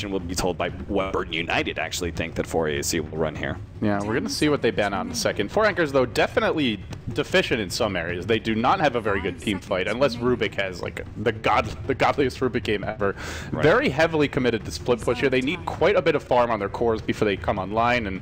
fortune will be told by what Burden United actually think that 4AAC will run here. Yeah, we're going to see what they ban out in a second. 4Anchors, though, definitely deficient in some areas. They do not have a very good team fight, unless Rubik has like the godliest Rubik game ever. Right. Very heavily committed to split push here. They need quite a bit of farm on their cores before they come online, and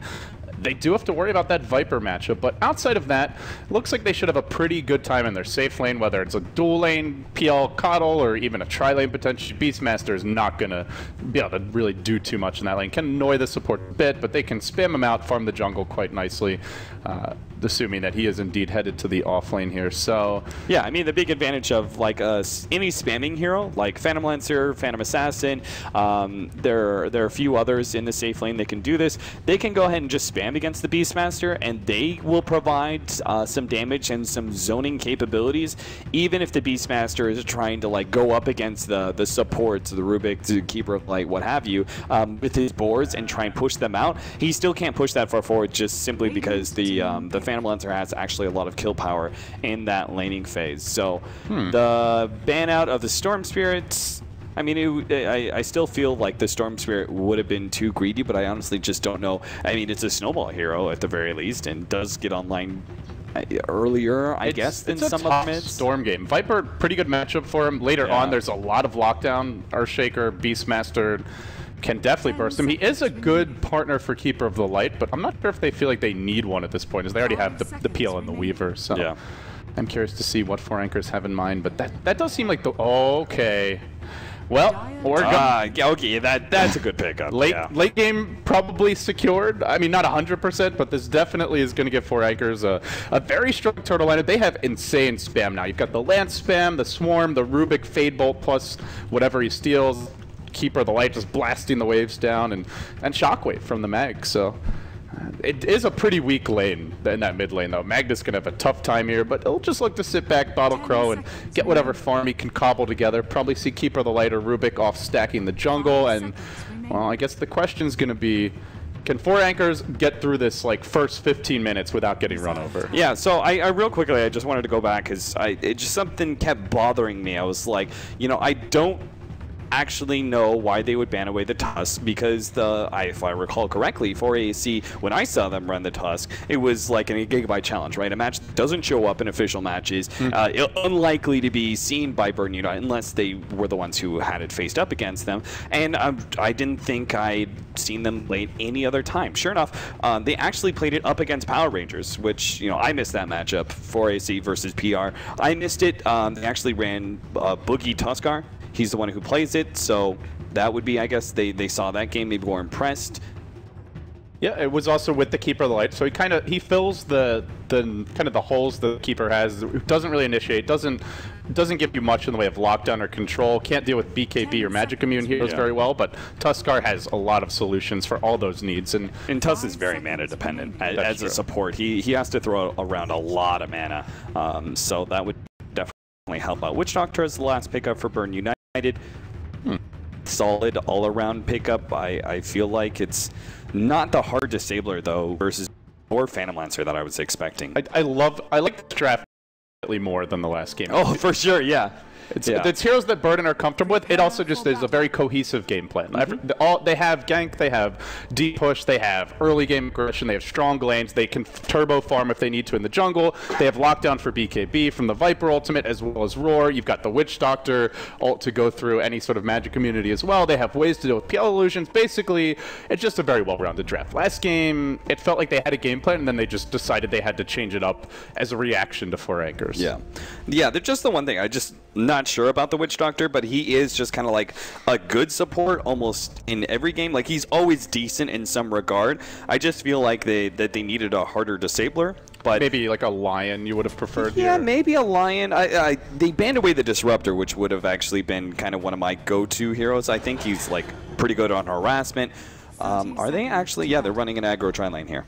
they do have to worry about that Viper matchup, but outside of that, looks like they should have a pretty good time in their safe lane, whether it's a dual lane, PL Coddle, or even a tri-lane potentially. Beastmaster is not going to be able to really do too much in that lane. Can annoy the support a bit, but they can spam him out, farm the jungle quite nicely, assuming that he is indeed headed to the off lane here. So yeah, I mean, the big advantage of like any spamming hero, like Phantom Lancer, Phantom Assassin, there are a few others in the safe lane that can do this. They can go ahead and just spam against the Beastmaster, and they will provide some damage and some zoning capabilities, even if the Beastmaster is trying to like go up against the supports, the Rubik, the Keeper of Light, what have you, with his boards and try and push them out. He still can't push that far forward just simply because the Phantom Lancer has actually a lot of kill power in that laning phase. So the ban out of the Storm Spirits, I mean, I still feel like the Storm Spirit would have been too greedy, but I honestly just don't know. I mean, it's a snowball hero at the very least, and does get online earlier, I guess, than some of the mids. Storm game. Viper, pretty good matchup for him. Later on, there's a lot of lockdown. Earthshaker, Beastmaster can definitely burst him. He is a good partner for Keeper of the Light, but I'm not sure if they feel like they need one at this point, as they already have the PL and the Weaver. So yeah. I'm curious to see what 4Anchors have in mind, but that does seem like the... Okay. Well, okay, that's a good pickup. Late game probably secured. I mean, not 100%, but this definitely is going to give 4Anchors a very strong turtle lineup. They have insane spam now. You've got the Lance spam, the Swarm, the Rubik Fade Bolt plus whatever he steals. Keeper of the Light just blasting the waves down, and Shockwave from the Mag. So it is a pretty weak lane in that mid lane, though. Magnus going to have a tough time here, but he'll just look to sit back, Bottle Crow, and get whatever farm he can cobble together. Probably see Keeper of the Light or Rubik off stacking the jungle, and, well, I guess the question is going to be, can 4Anchors get through this like first 15 minutes without getting run over? Yeah, so I real quickly, I just wanted to go back because it just something kept bothering me. I was like, you know, I don't actually know why they would ban away the Tusk, because if I recall correctly, 4AAC, when I saw them run the Tusk, it was like a gigabyte challenge, right? A match that doesn't show up in official matches, unlikely to be seen by Burden United unless they were the ones who had it faced up against them. And I didn't think I'd seen them play any other time. Sure enough, they actually played it up against Power Rangers, which, you know, I missed that matchup, 4AAC versus PR. I missed it. They actually ran Boogie Tuskar. He's the one who plays it, so that would be, I guess, they saw that game, maybe were impressed. Yeah, it was also with the Keeper of the Light, so he fills the kind of the holes the Keeper has. Doesn't really initiate, doesn't give you much in the way of lockdown or control. Can't deal with BKB or Magic Immune heroes very well, but Tuskar has a lot of solutions for all those needs. And Tusk is very mana dependent as a support. He has to throw around a lot of mana, so that would definitely help out. Witch Doctor is the last pickup for Burn United. Solid all-around pickup. I feel like it's not the hard disabler though versus or Phantom Lancer that I was expecting. I like the draft more than the last game. Oh, for sure, yeah. It's heroes that Burden are comfortable with. It also just is a very cohesive game plan. They have gank, they have deep push, they have early game aggression, they have strong lanes, they can turbo farm if they need to in the jungle. They have lockdown for BKB from the Viper ultimate as well as Roar. You've got the Witch Doctor ult to go through any sort of magic community as well. They have ways to deal with PL illusions. Basically, it's just a very well-rounded draft. Last game, it felt like they had a game plan, and then they just decided they had to change it up as a reaction to 4Anchors. Yeah, they're just the one thing. I just not sure about the Witch Doctor, but he is just kind of like a good support almost in every game. Like, he's always decent in some regard. I just feel like they needed a harder disabler. But maybe like a Lion you would have preferred. Yeah, maybe a Lion. They banned away the Disruptor, which would have actually been kind of one of my go-to heroes. I think he's like pretty good on harassment. Are they actually? Yeah, they're running an aggro tri-lane here.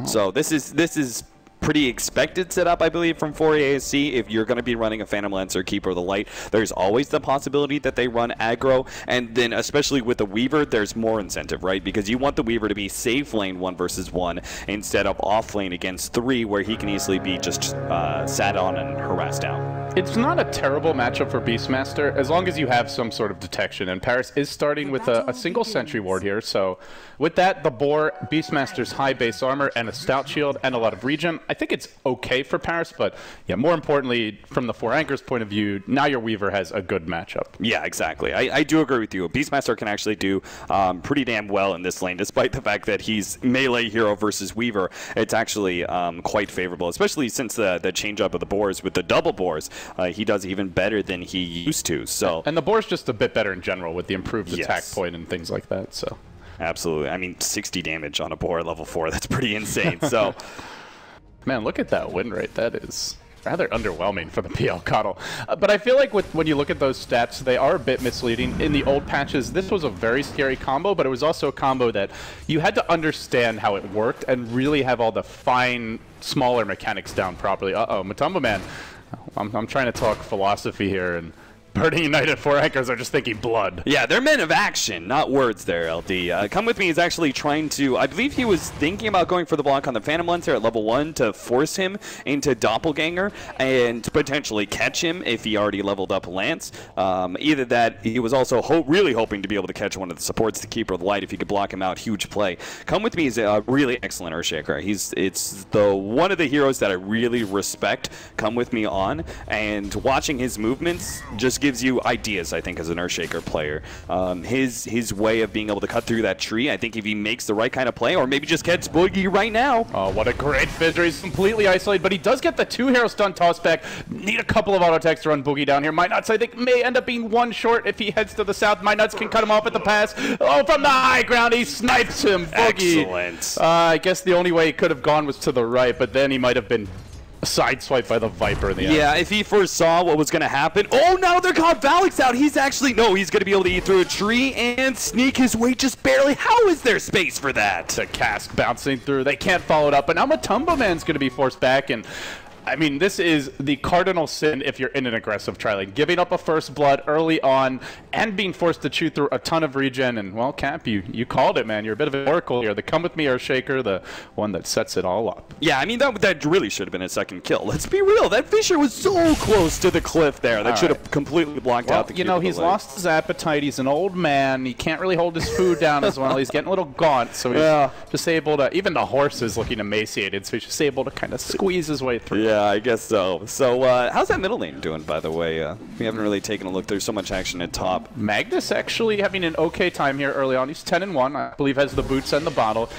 So this is pretty expected setup, I believe, from 4AAC. If you're going to be running a Phantom Lancer, Keeper of the Light, there's always the possibility that they run aggro, and then especially with the Weaver, there's more incentive, right? Because you want the Weaver to be safe lane 1 versus 1 instead of off lane against 3, where he can easily be just sat on and harassed out. It's not a terrible matchup for Beastmaster as long as you have some sort of detection. And Paris is starting with a single sentry ward here. So with that, the Boar, Beastmaster's high base armor, and a stout shield, and a lot of regen, I think it's okay for Paris. But yeah, more importantly, from the 4 Anchors point of view, now your Weaver has a good matchup. Yeah, exactly. I do agree with you. Beastmaster can actually do pretty damn well in this lane, despite the fact that he's melee hero versus Weaver. It's actually quite favorable, especially since the change up of the Boars with the double Boars. He does even better than he used to. So, and the Boar's just a bit better in general with the improved attack point and things like that. So, absolutely. I mean, 60 damage on a Boar level 4. That's pretty insane. So, man, look at that win rate. That is rather underwhelming for the PL Coddle. But I feel like when you look at those stats, they are a bit misleading. In the old patches, this was a very scary combo, but it was also a combo that you had to understand how it worked and really have all the fine, smaller mechanics down properly. Uh-oh, Matumbo Man. I'm trying to talk philosophy here, and Burning United 4 Anchors are just thinking blood. Yeah, they're men of action, not words there, LD. Come With Me is actually trying to, I believe he was thinking about going for the block on the Phantom Lancer at level 1 to force him into Doppelganger and potentially catch him if he already leveled up Lance. Either that, he was also really hoping to be able to catch one of the supports, the Keeper of the Light, if he could block him out. Huge play. Come With Me is a really excellent Earthshaker. It's one of the heroes that I really respect Come With Me on, and watching his movements just gives you ideas, I think, as an Earthshaker player. His way of being able to cut through that tree, I think if he makes the right kind of play, or maybe just gets Boogie right now. Oh, what a great fissure. He's completely isolated, but he does get the 2-hero stun toss back. Need a couple of auto attacks to run Boogie down here. Nuts, I think, may end up being one short if he heads to the south. Nuts can cut him off at the pass. Oh, from the high ground, he snipes him. Boogie. Excellent. I guess the only way he could have gone was to the right, but then he might have been sideswiped by the Viper in the end. Yeah, if he foresaw what was going to happen. Oh, now they're caught Valix out. He's actually, no, he's going to be able to eat through a tree and sneak his way just barely. How is there space for that? The cast bouncing through. They can't follow it up, but now Matumbo Man's going to be forced back, and I mean, this is the cardinal sin if you're in an aggressive tri-lane. Giving up a first blood early on and being forced to chew through a ton of regen. And, well, Cap, you called it, man. You're a bit of an oracle here. The Come With Me Earthshaker, the one that sets it all up. Yeah, I mean, that really should have been a second kill. Let's be real. That Fissure was so close to the cliff there. That should have completely blocked out the Cube. He's lost his appetite. He's an old man. He can't really hold his food down as well. He's getting a little gaunt, so he's just able to, even the horse is looking emaciated, so he's just able to kind of squeeze his way through. Yeah, I guess so. So, how's that middle lane doing, by the way? We haven't really taken a look. There's so much action at top. Magnus actually having an okay time here early on. He's 10-1. I believe has the boots and the bottle.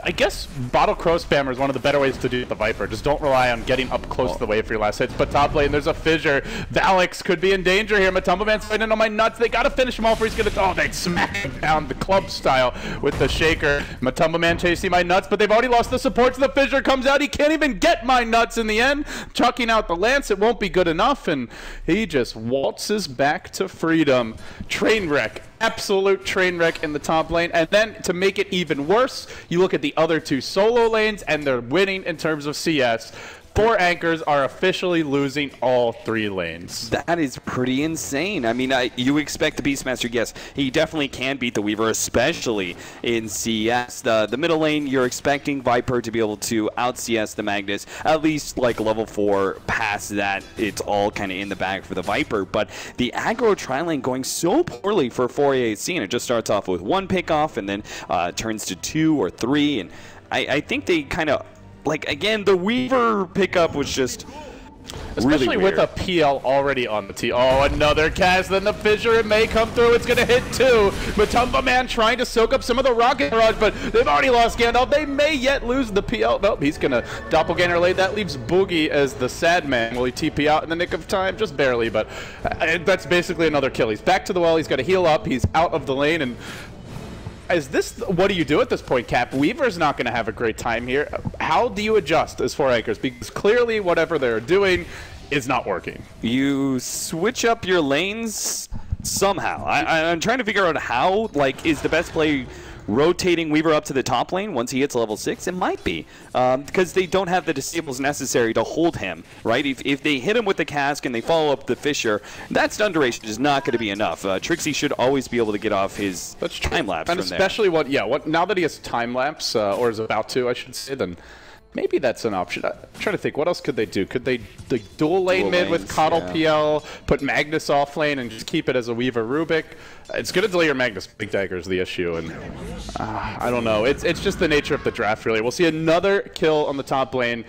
I guess Bottle Crow Spammer is one of the better ways to do the Viper. Just don't rely on getting up close to the wave for your last hits. But top lane, there's a fissure. Valix could be in danger here. Matumbo Man's fighting on my nuts. They got to finish him off or he's going to... Oh, they smack him down the club style with the shaker. Matumbo Man chasing my nuts, but they've already lost the support. So the fissure comes out. He can't even get my nuts in the end. Chucking out the lance. It won't be good enough. And he just waltzes back to freedom. Train wreck. Absolute train wreck in the top lane. And then to make it even worse, you look at the other two solo lanes and they're winning in terms of CS. 4 Anchors are officially losing all 3 lanes. That is pretty insane. I mean, you expect the Beastmaster, yes, he definitely can beat the Weaver, especially in CS. The middle lane, you're expecting Viper to be able to out-CS the Magnus, at least like level 4. Past that, it's all kind of in the bag for the Viper. But the aggro tri-lane going so poorly for 4AAC, and it just starts off with 1 pick-off and then turns to 2 or 3. And I think they kind of... Like, again, the Weaver pickup was just especially really with a PL already on the tee. Oh, another cast, then the fissure, it may come through, it's going to hit 2. Matumbo Man trying to soak up some of the rocket barrage, but they've already lost Gandalf. They may yet lose the PL. Nope, he's going to Doppelganger lane. That leaves Boogie as the sad man. Will he TP out in the nick of time? Just barely, but that's basically another kill. He's back to the well, he's got to heal up, he's out of the lane, and what do you do at this point, Cap? Weaver's not going to have a great time here. How do you adjust as 4 Anchors? Because clearly whatever they're doing is not working. You switch up your lanes somehow. I'm trying to figure out how. Like, is the best play rotating Weaver up to the top lane once he hits level 6? It might be, because they don't have the disables necessary to hold him, right? If they hit him with the cask and they follow up the fissure, that stun duration is not going to be enough. Trixie should always be able to get off his time lapse and from especially there. Now that he has time lapse, or is about to, I should say, then maybe that's an option. I'm trying to think, what else could they do? Could they dual lane mid with Coddle PL, put Magnus off lane, and just keep it as a Weaver Rubik? It's going to delay your Magnus. Big Dagger is the issue, and I don't know. It's just the nature of the draft, really. We'll see another kill on the top lane.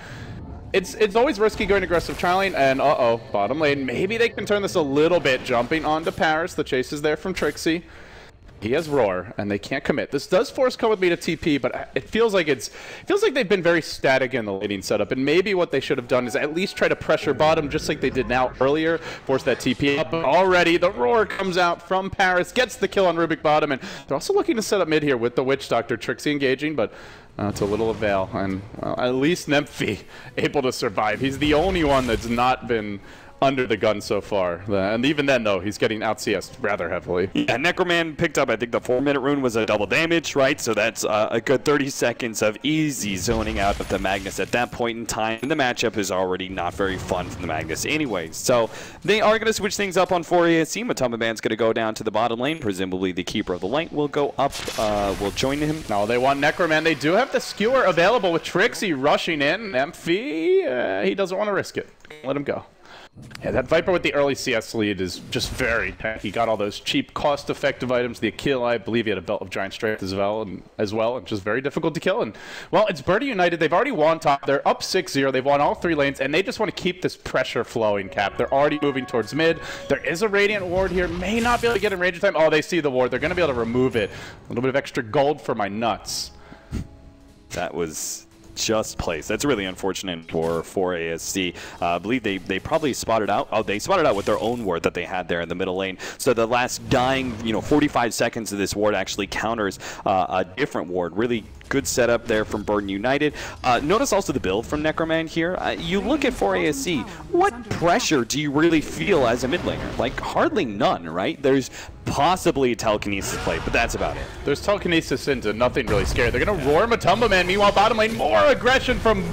It's always risky going aggressive trialing, and bottom lane. Maybe they can turn this a little bit, jumping onto Paris. The chase is there from Trixie. He has Roar, and they can't commit. This does force Come With Me to TP, but it feels like they've been very static in the laning setup, and maybe what they should have done is at least try to pressure bottom, just like they did now earlier, force that TP up. But already, the Roar comes out from Paris, gets the kill on Rubik bottom, and they're also looking to set up mid here with the Witch Doctor. Trixie engaging, but to little avail, and well, at least Nemphy able to survive. He's the only one that's not been under the gun so far, and even then though he's getting out CS'd rather heavily. Yeah, Necroman picked up, I think the 4-minute rune was a double damage, right? So that's a good 30 seconds of easy zoning out of the Magnus at that point in time. And the matchup is already not very fun for the Magnus anyways. So they are going to switch things up on 4ASC. Matamba Man's going to go down to the bottom lane. Presumably the keeper of the lane will go up, will join him. No, they want Necroman. They do have the skewer available with Trixie rushing in. Nemphy, he doesn't want to risk it. Let him go. Yeah, that Viper with the early CS lead is just very tanky. He got all those cheap, cost-effective items. The Akil, I believe he had a Belt of Giant Strength as well, and just very difficult to kill. And, well, it's Birdie United. They've already won top. They're up 6-0. They've won all 3 lanes, and they just want to keep this pressure flowing, Cap. They're already moving towards mid. There is a Radiant Ward here. May not be able to get in range of time. Oh, they see the Ward. They're going to be able to remove it. A little bit of extra gold for my nuts. That was just placed. That's really unfortunate for ASC. I believe they probably spotted out. Oh, they spotted out with their own ward that they had there in the middle lane. So the last dying, 45 seconds of this ward actually counters a different ward. Really good setup there from Burden United. Notice also the build from Necroman here. You look at 4ASC, what pressure do you really feel as a mid laner? Like, hardly none, right? There's possibly a telekinesis play, but that's about it. There's telekinesis into nothing really scary. They're going to roar Matamba Man. Meanwhile, bottom lane, more aggression from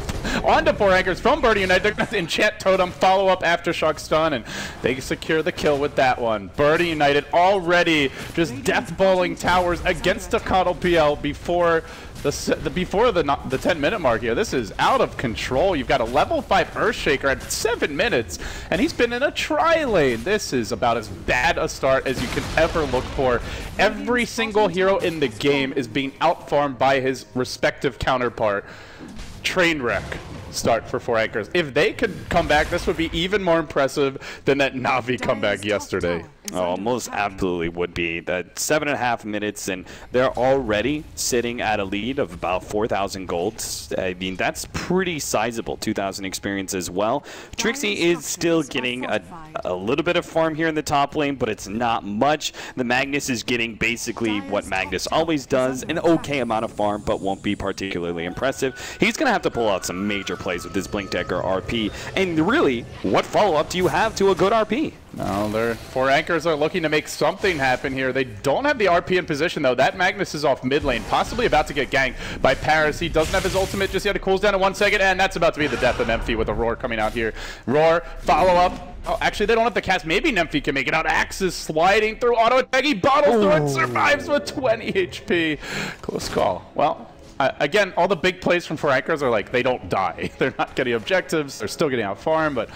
onto 4 anchors from Birdie United. They're going to enchant Totem, follow up Aftershock stun, and they secure the kill with that one. Birdie United already just death bowling towers against a Coddle PL before the 10-minute mark here. This is out of control. You've got a level 5 Earthshaker at 7 minutes, and he's been in a tri-lane. This is about as bad a start as you can ever look for. Every single hero in the game is being outfarmed by his respective counterpart. Train wreck start for 4 anchors. If they could come back, this would be even more impressive than that Na'Vi comeback yesterday. Oh, most absolutely would be. That 7.5 minutes, and they're already sitting at a lead of about 4,000 gold. I mean, that's pretty sizable. 2,000 experience as well. Trixie is still getting a little bit of farm here in the top lane, but it's not much. The Magnus is getting basically what Magnus always does, an okay amount of farm, but won't be particularly impressive. He's going to have to pull out some major plays with this Blink Dagger RP. And really, what follow-up do you have to a good RP? No, their 4 anchors are looking to make something happen here. They don't have the RP in position, though. That Magnus is off mid lane, possibly about to get ganked by Paris. He doesn't have his ultimate just yet. It cools down in 1 second, and that's about to be the death of Nemphy with a Roar coming out here. Roar, follow-up. Oh, actually, they don't have the cast. Maybe Nemphy can make it out. Axe is sliding through auto attack. He bottles through it, survives with 20 HP. Close call. Well, again, all the big plays from 4 anchors are like, they don't die. They're not getting objectives. They're still getting out farm, but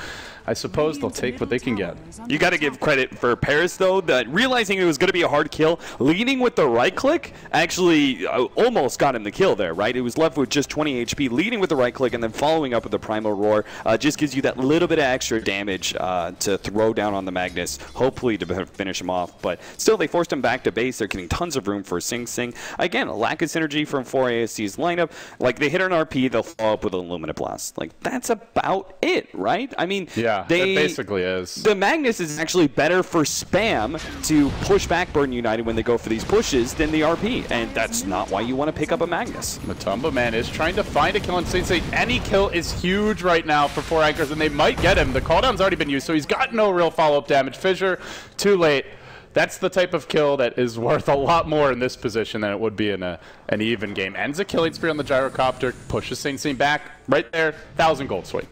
I suppose they'll take what they can get. You got to give credit for Paris, though, that realizing it was going to be a hard kill, leading with the right click, actually almost got him the kill there, right? It was left with just 20 HP, leading with the right click, and then following up with the Primal Roar just gives you that little bit of extra damage to throw down on the Magnus, hopefully to finish him off. But still, they forced him back to base. They're getting tons of room for Sing Sing. Again, a lack of synergy from 4ASC's lineup. Like, they hit an RP, they'll follow up with an Illuminate Blast. Like, that's about it, right? I mean, yeah. It basically is. The Magnus is actually better for spam to push back Burden United when they go for these pushes than the RP, and that's not why you want to pick up a Magnus. Matamba Man is trying to find a kill on Saint Saint. Any kill is huge right now for 4 anchors, and they might get him. The cooldown's already been used, so he's got no real follow-up damage. Fissure, too late. That's the type of kill that is worth a lot more in this position than it would be in an even game. Ends a killing spree on the gyrocopter, pushes Saint Saint back. Right there, 1,000 gold swing.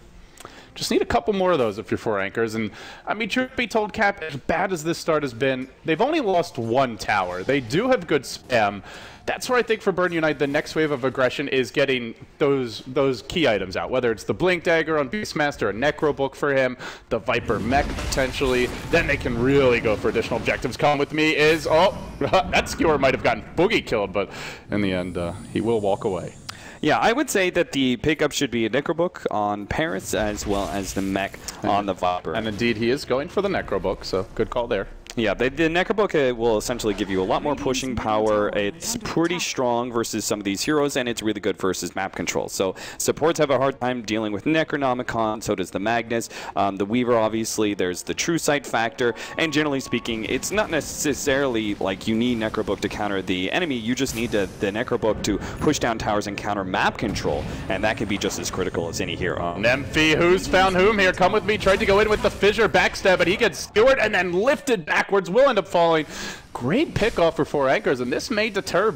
Just need a couple more of those if you're 4 anchors. And I mean, truth be told, Cap, as bad as this start has been, they've only lost 1 tower. They do have good spam. That's where I think for Burden United, the next wave of aggression is getting those key items out, whether it's the Blink Dagger on Beastmaster, a Necro Book for him, the Viper Mech potentially. Then they can really go for additional objectives. Come with me is, oh, that skewer might have gotten Boogie killed, but in the end, he will walk away. Yeah, I would say that the pickup should be a Necrobook on Paris as well as the mech on the Viper. And indeed, he is going for the Necrobook, so good call there. Yeah, the Necrobook will essentially give you a lot more pushing power. It's pretty strong versus some of these heroes, and it's really good versus map control. So supports have a hard time dealing with Necronomicon, so does the Magnus. The Weaver, obviously, there's the True Sight factor, and generally speaking, it's not necessarily like you need Necrobook to counter the enemy. You just need the Necrobook to push down towers and counter map control, and that can be just as critical as any hero. Nemphy, who's found whom here? Come with me, tried to go in with the fissure backstab, but he gets skewered and then lifted backwards, will end up falling. Great pickoff for 4 anchors, and this may deter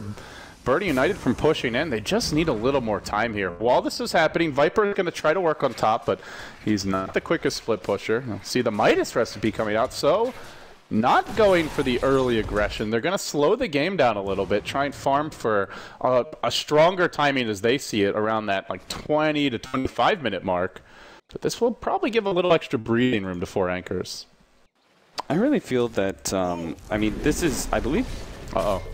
Burden United from pushing in. They just need a little more time here. While this is happening, Viper is going to try to work on top, but he's not the quickest split pusher. You'll see the Midas recipe coming out, so not going for the early aggression. They're going to slow the game down a little bit, try and farm for a stronger timing as they see it around that like 20 to 25 minute mark. But this will probably give a little extra breathing room to 4 anchors. I really feel that, I mean, this is, I believe,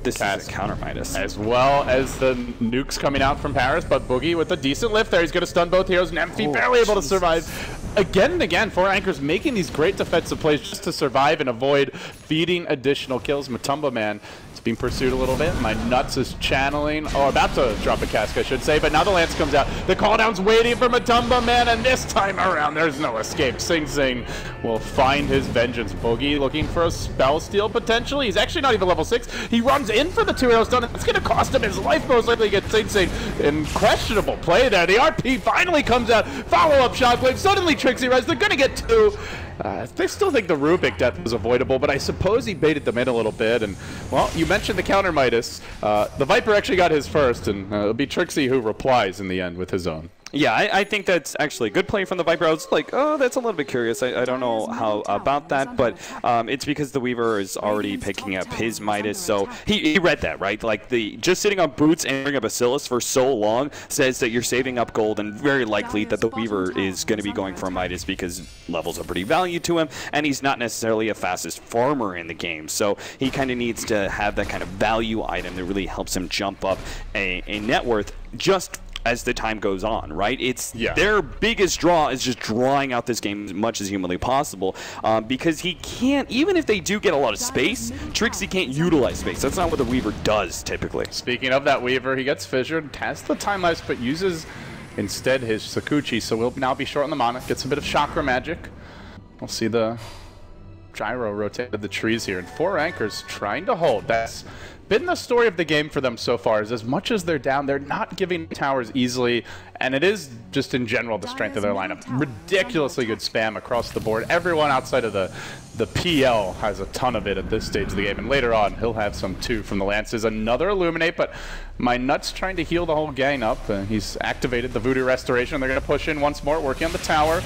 this is a counter Midas. As well as the nukes coming out from Paris, but Boogie with a decent lift there. He's going to stun both heroes. Nemphy barely able to survive. Again and again, 4 anchors making these great defensive plays just to survive and avoid feeding additional kills. Matumba Man is being pursued a little bit. My Nuts is channeling, or about to drop a cask, I should say, but now the Lance comes out. The call down's waiting for Matumba Man, and this time around, there's no escape. Sing Sing will find his vengeance. Boogie looking for a spell steal potentially. He's actually not even level 6. He runs in for the 2 arrow stun. It's going to cost him his life, most likely get Sing Sing. In questionable play there. The RP finally comes out. Follow-up shockwave. Suddenly Trixie Res. They're going to get 2. They still think the Rubik death was avoidable, but I suppose he baited them in a little bit. And, well, you mentioned the counter Midas. The Viper actually got his first, and it'll be Trixie who replies in the end with his own. Yeah, I think that's actually a good play from the Viper. I was like, oh, that's a little bit curious. I don't know how about that, but it's because the Weaver is already picking up his Midas, so he read that, right? Like, just sitting on Boots and bringing a Bacillus for so long says that you're saving up gold, and very likely that the Weaver is going to be going for a Midas because levels are pretty valued to him, and he's not necessarily a fastest farmer in the game, so he kind of needs to have that kind of value item that really helps him jump up a net worth just as the time goes on, right? It's their biggest draw is just drawing out this game as much as humanly possible because he can't, even if they do get a lot of space, Trixie can't utilize space. That's not what the Weaver does typically. Speaking of that Weaver, he gets fissured, has the time lapse, but uses instead his Sakuchi, so we'll now be short on the mana, gets a bit of chakra magic. We'll see the gyro rotate the trees here, and 4 anchors trying to hold. That's been the story of the game for them so far, is as much as they're down, they're not giving towers easily, and it is just in general the strength of their lineup. Ridiculously good spam across the board. Everyone outside of the PL has a ton of it at this stage of the game, and later on he'll have some too from the Lances. Another Illuminate, but my Nuts trying to heal the whole gang up. He's activated the Voodoo Restoration. They're going to push in once more, working on the tower.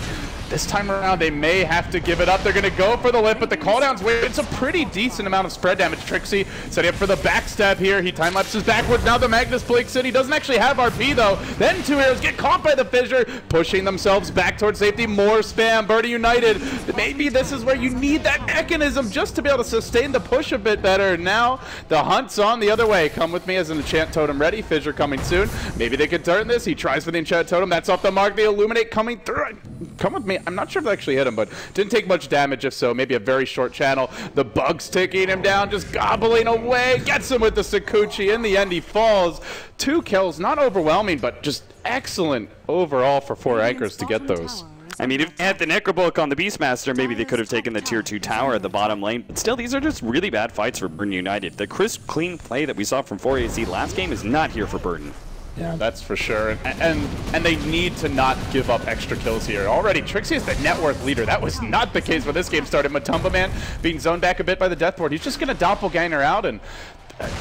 This time around, they may have to give it up. They're going to go for the lift, but the calldown's waiting. It's a pretty decent amount of spread damage. Trixie setting up for the backstab here. He time-lapses backwards. Now the Magnus blinks in. He doesn't actually have RP, though. Then 2 heroes get caught by the fissure, pushing themselves back towards safety. More spam. Burden United. Maybe this is where you need that mechanism just to be able to sustain the push a bit better. Now the hunt's on the other way. Come with me as an enchant totem ready. Fissure coming soon. Maybe they could turn this. He tries for the enchant totem. That's off the mark. The Illuminate coming through. Come with me. I'm not sure if they actually hit him, but didn't take much damage. If so, maybe a very short channel. The Bug's taking him down, just gobbling away. Gets him with the Sakuchi. In the end, he falls. 2 kills, not overwhelming, but just excellent overall for 4 anchors to get those. I mean, if they had the Necrobook on the Beastmaster, maybe they could have taken the Tier 2 tower at the bottom lane. But still, these are just really bad fights for Burden United. The crisp, clean play that we saw from 4AC last game is not here for Burden. Yeah, that's for sure. And they need to not give up extra kills here. Already, Trixie is the net worth leader. That was not the case when this game started. Matumba Man being zoned back a bit by the Death Ward. He's just going to doppelganger out, and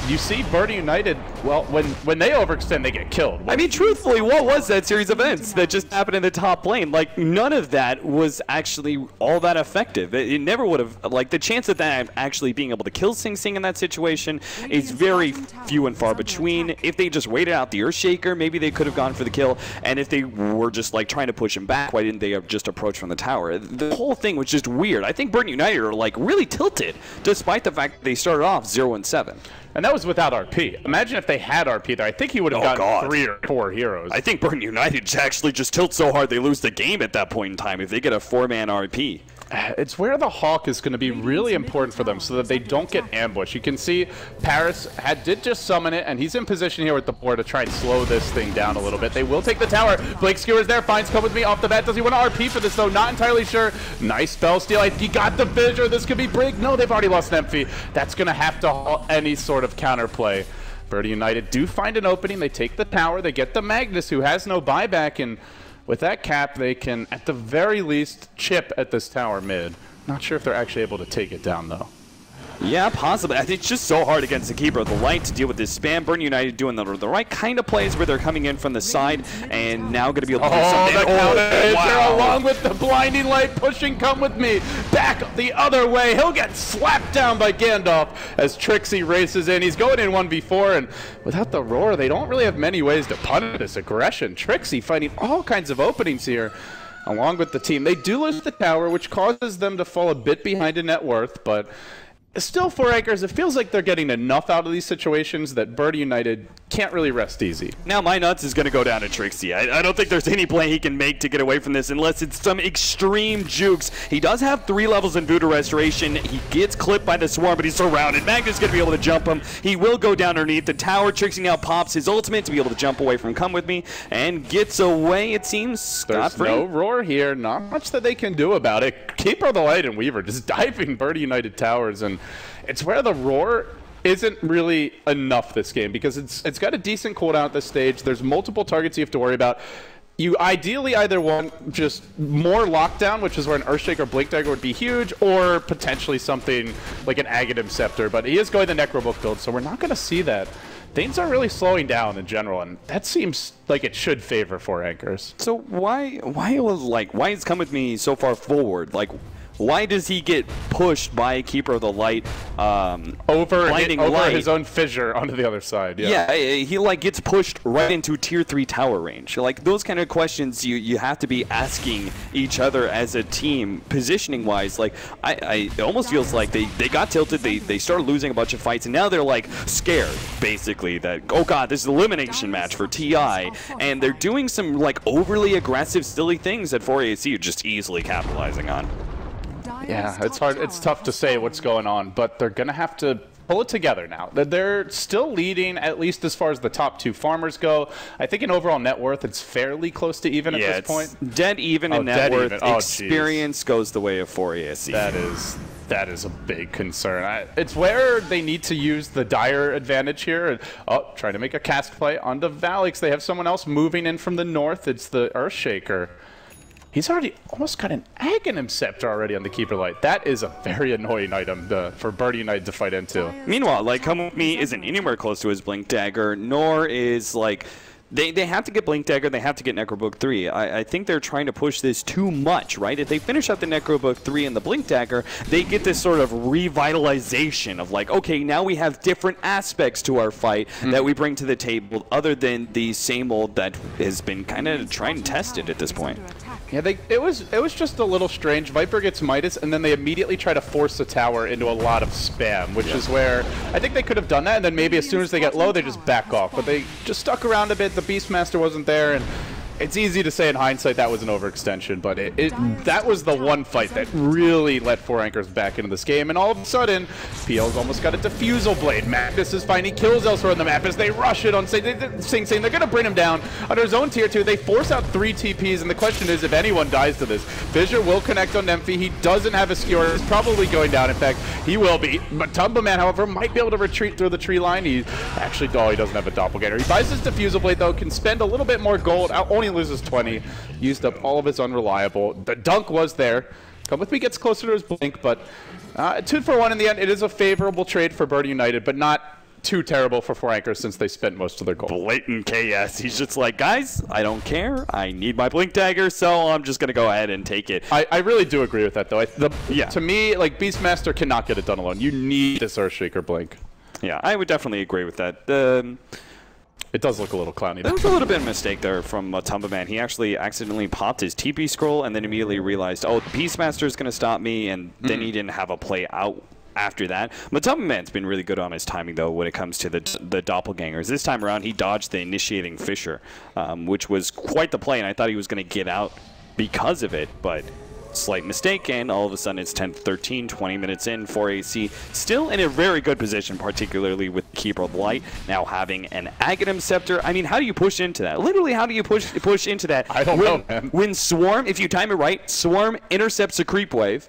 You see Birdie United, well, when they overextend, they get killed. I mean, truthfully, what was that series of events that just happened in the top lane? Like, none of that was actually all that effective. It never would have, like, the chance of that actually being able to kill Sing Sing in that situation is very few and far between. If they just waited out the Earthshaker, maybe they could have gone for the kill. And if they were just, like, trying to push him back, why didn't they just approach from the tower? The whole thing was just weird. I think Burton United are, like, really tilted, despite the fact that they started off 0-7. And that was without RP. Imagine if they had RP there. I think he would have gotten 3 or 4 heroes. I think Burton United actually just tilt so hard they lose the game at that point in time if they get a 4-man RP. It's where the Hawk is going to be really important for them so that they don't get ambushed. You can see Paris did just summon it, and he's in position here with the board to try and slow this thing down a little bit. They will take the tower. Blake Skewer's there, finds Come With Me off the bat. Does he want to RP for this, though? Not entirely sure. Nice spell steal. He got the Fissure. This could be Brig. No, they've already lost an Emphy. That's going to have to halt any sort of counterplay. Birdie United do find an opening. They take the tower. They get the Magnus, who has no buyback, and with that cap, they can, at the very least, chip at this tower mid. Not sure if they're actually able to take it down, though. Yeah, possibly. I think it's just so hard against the Keeper of the Light to deal with this spam. Burton United doing the right kind of plays where they're coming in from the side and now going to be able to do something. The counter wow. Along with the blinding light pushing Come With Me back the other way. He'll get slapped down by Gandalf as Trixie races in. He's going in 1v4, and without the Roar, they don't really have many ways to punish this aggression. Trixie finding all kinds of openings here along with the team. They do lose the tower, which causes them to fall a bit behind in net worth, but still, 4 anchors, it feels like they're getting enough out of these situations that Birdie United can't really rest easy. Now, my nuts is going to go down to Trixie. I don't think there's any play he can make to get away from this unless it's some extreme jukes. He does have 3 levels in Voodoo Restoration. He gets clipped by the Swarm, but he's surrounded. Magnus is going to be able to jump him. He will go down underneath the tower. Trixie now pops his ultimate to be able to jump away from Come With Me and gets away, it seems, scot-free. There's no Roar here. Not much that they can do about it. Keeper of the Light and Weaver just diving Birdie United towers, and it's where the Roar isn't really enough this game because it's got a decent cooldown at this stage. There's multiple targets you have to worry about. You ideally either want just more lockdown, which is where an Earthshaker or Blink Dagger would be huge, or potentially something like an Aghanim Scepter. But he is going the Necrobook build, so we're not going to see that. Things are really slowing down in general, and that seems like it should favor 4 anchors. So why is Come With Me so far forward? Like, why does he get pushed by Keeper of the Light over his own fissure onto the other side? Yeah, he like gets pushed right into tier 3 tower range. Like, those kind of questions you have to be asking each other as a team, positioning wise. Like, it almost feels like they got tilted, they started losing a bunch of fights, and now they're like scared basically that, oh god, this is an elimination match for TI, and they're doing some like overly aggressive silly things that 4AC are just easily capitalizing on. Yeah, it's hard. It's tough to say what's going on, but they're going to have to pull it together now. They're still leading, at least as far as the top 2 farmers go. I think in overall net worth, it's fairly close to even at this point. Dead even in net worth. Experience goes the way of 4AC. That is a big concern. It's where they need to use the dire advantage here. Trying to make a cast play onto Valix. They have someone else moving in from the north. It's the Earthshaker. He's already almost got an Aghanim Scepter already on the Keeper Light. That is a very annoying item for Birdie United to fight into. Meanwhile, like, Come With Me isn't anywhere close to his Blink Dagger, nor is, like, they have to get Blink Dagger, they have to get Necrobook 3. I think they're trying to push this too much, right? If they finish up the Necrobook 3 and the Blink Dagger, they get this sort of revitalization of like, okay, now we have different aspects to our fight that we bring to the table other than the same old that has been kind of tried and tested at this point. Yeah, it was just a little strange. Viper gets Midas, and then they immediately try to force the tower into a lot of spam, which is where I think they could have done that, and then maybe as soon as they get low, they just back off. But they just stuck around a bit. The Beastmaster wasn't there, and it's easy to say in hindsight that was an overextension, but that was the one fight that really let 4 anchors back into this game, and all of a sudden, PL's almost got a Diffusal Blade. Magnus is finding kills elsewhere on the map as they rush it on Sing Sing. They're going to bring him down under his own tier 2. They force out 3 TPs, and the question is if anyone dies to this. Fissure will connect on Nymphy. He doesn't have a skewer. He's probably going down. In fact, he will be. But Tumbaman, however, might be able to retreat through the tree line. He doesn't have a Doppelganger. He buys his Diffusal Blade, though, can spend a little bit more gold. Only loses 20, used up all of his unreliable. The dunk was there. Come With Me gets closer to his blink, but 2 for 1 in the end. It is a favorable trade for Birdie United, but not too terrible for 4 anchors since they spent most of their gold. Blatant KS. He's just like, guys, I don't care. I need my Blink Dagger, so I'm just going to go ahead and take it. I really do agree with that, though. To me, like, Beastmaster cannot get it done alone. You need this Earthshaker Blink. Yeah, I would definitely agree with that. It does look a little clowny. There was a little bit of a mistake there from Tumba Man. He actually accidentally popped his TP scroll and then immediately realized, oh, Beastmaster is going to stop me, and then he didn't have a play out after that. Matumba Man's been really good on his timing, though, when it comes to the doppelgangers. This time around, he dodged the initiating Fissure, which was quite the play, and I thought he was going to get out because of it, but slight mistake, and all of a sudden it's 10-13, 20 minutes in, 4AC still in a very good position, particularly with Keeper of the Light now having an Aghanim Scepter. I mean, how do you push into that? Literally, how do you push into that? I don't know, man. When Swarm, if you time it right, Swarm intercepts a creep wave,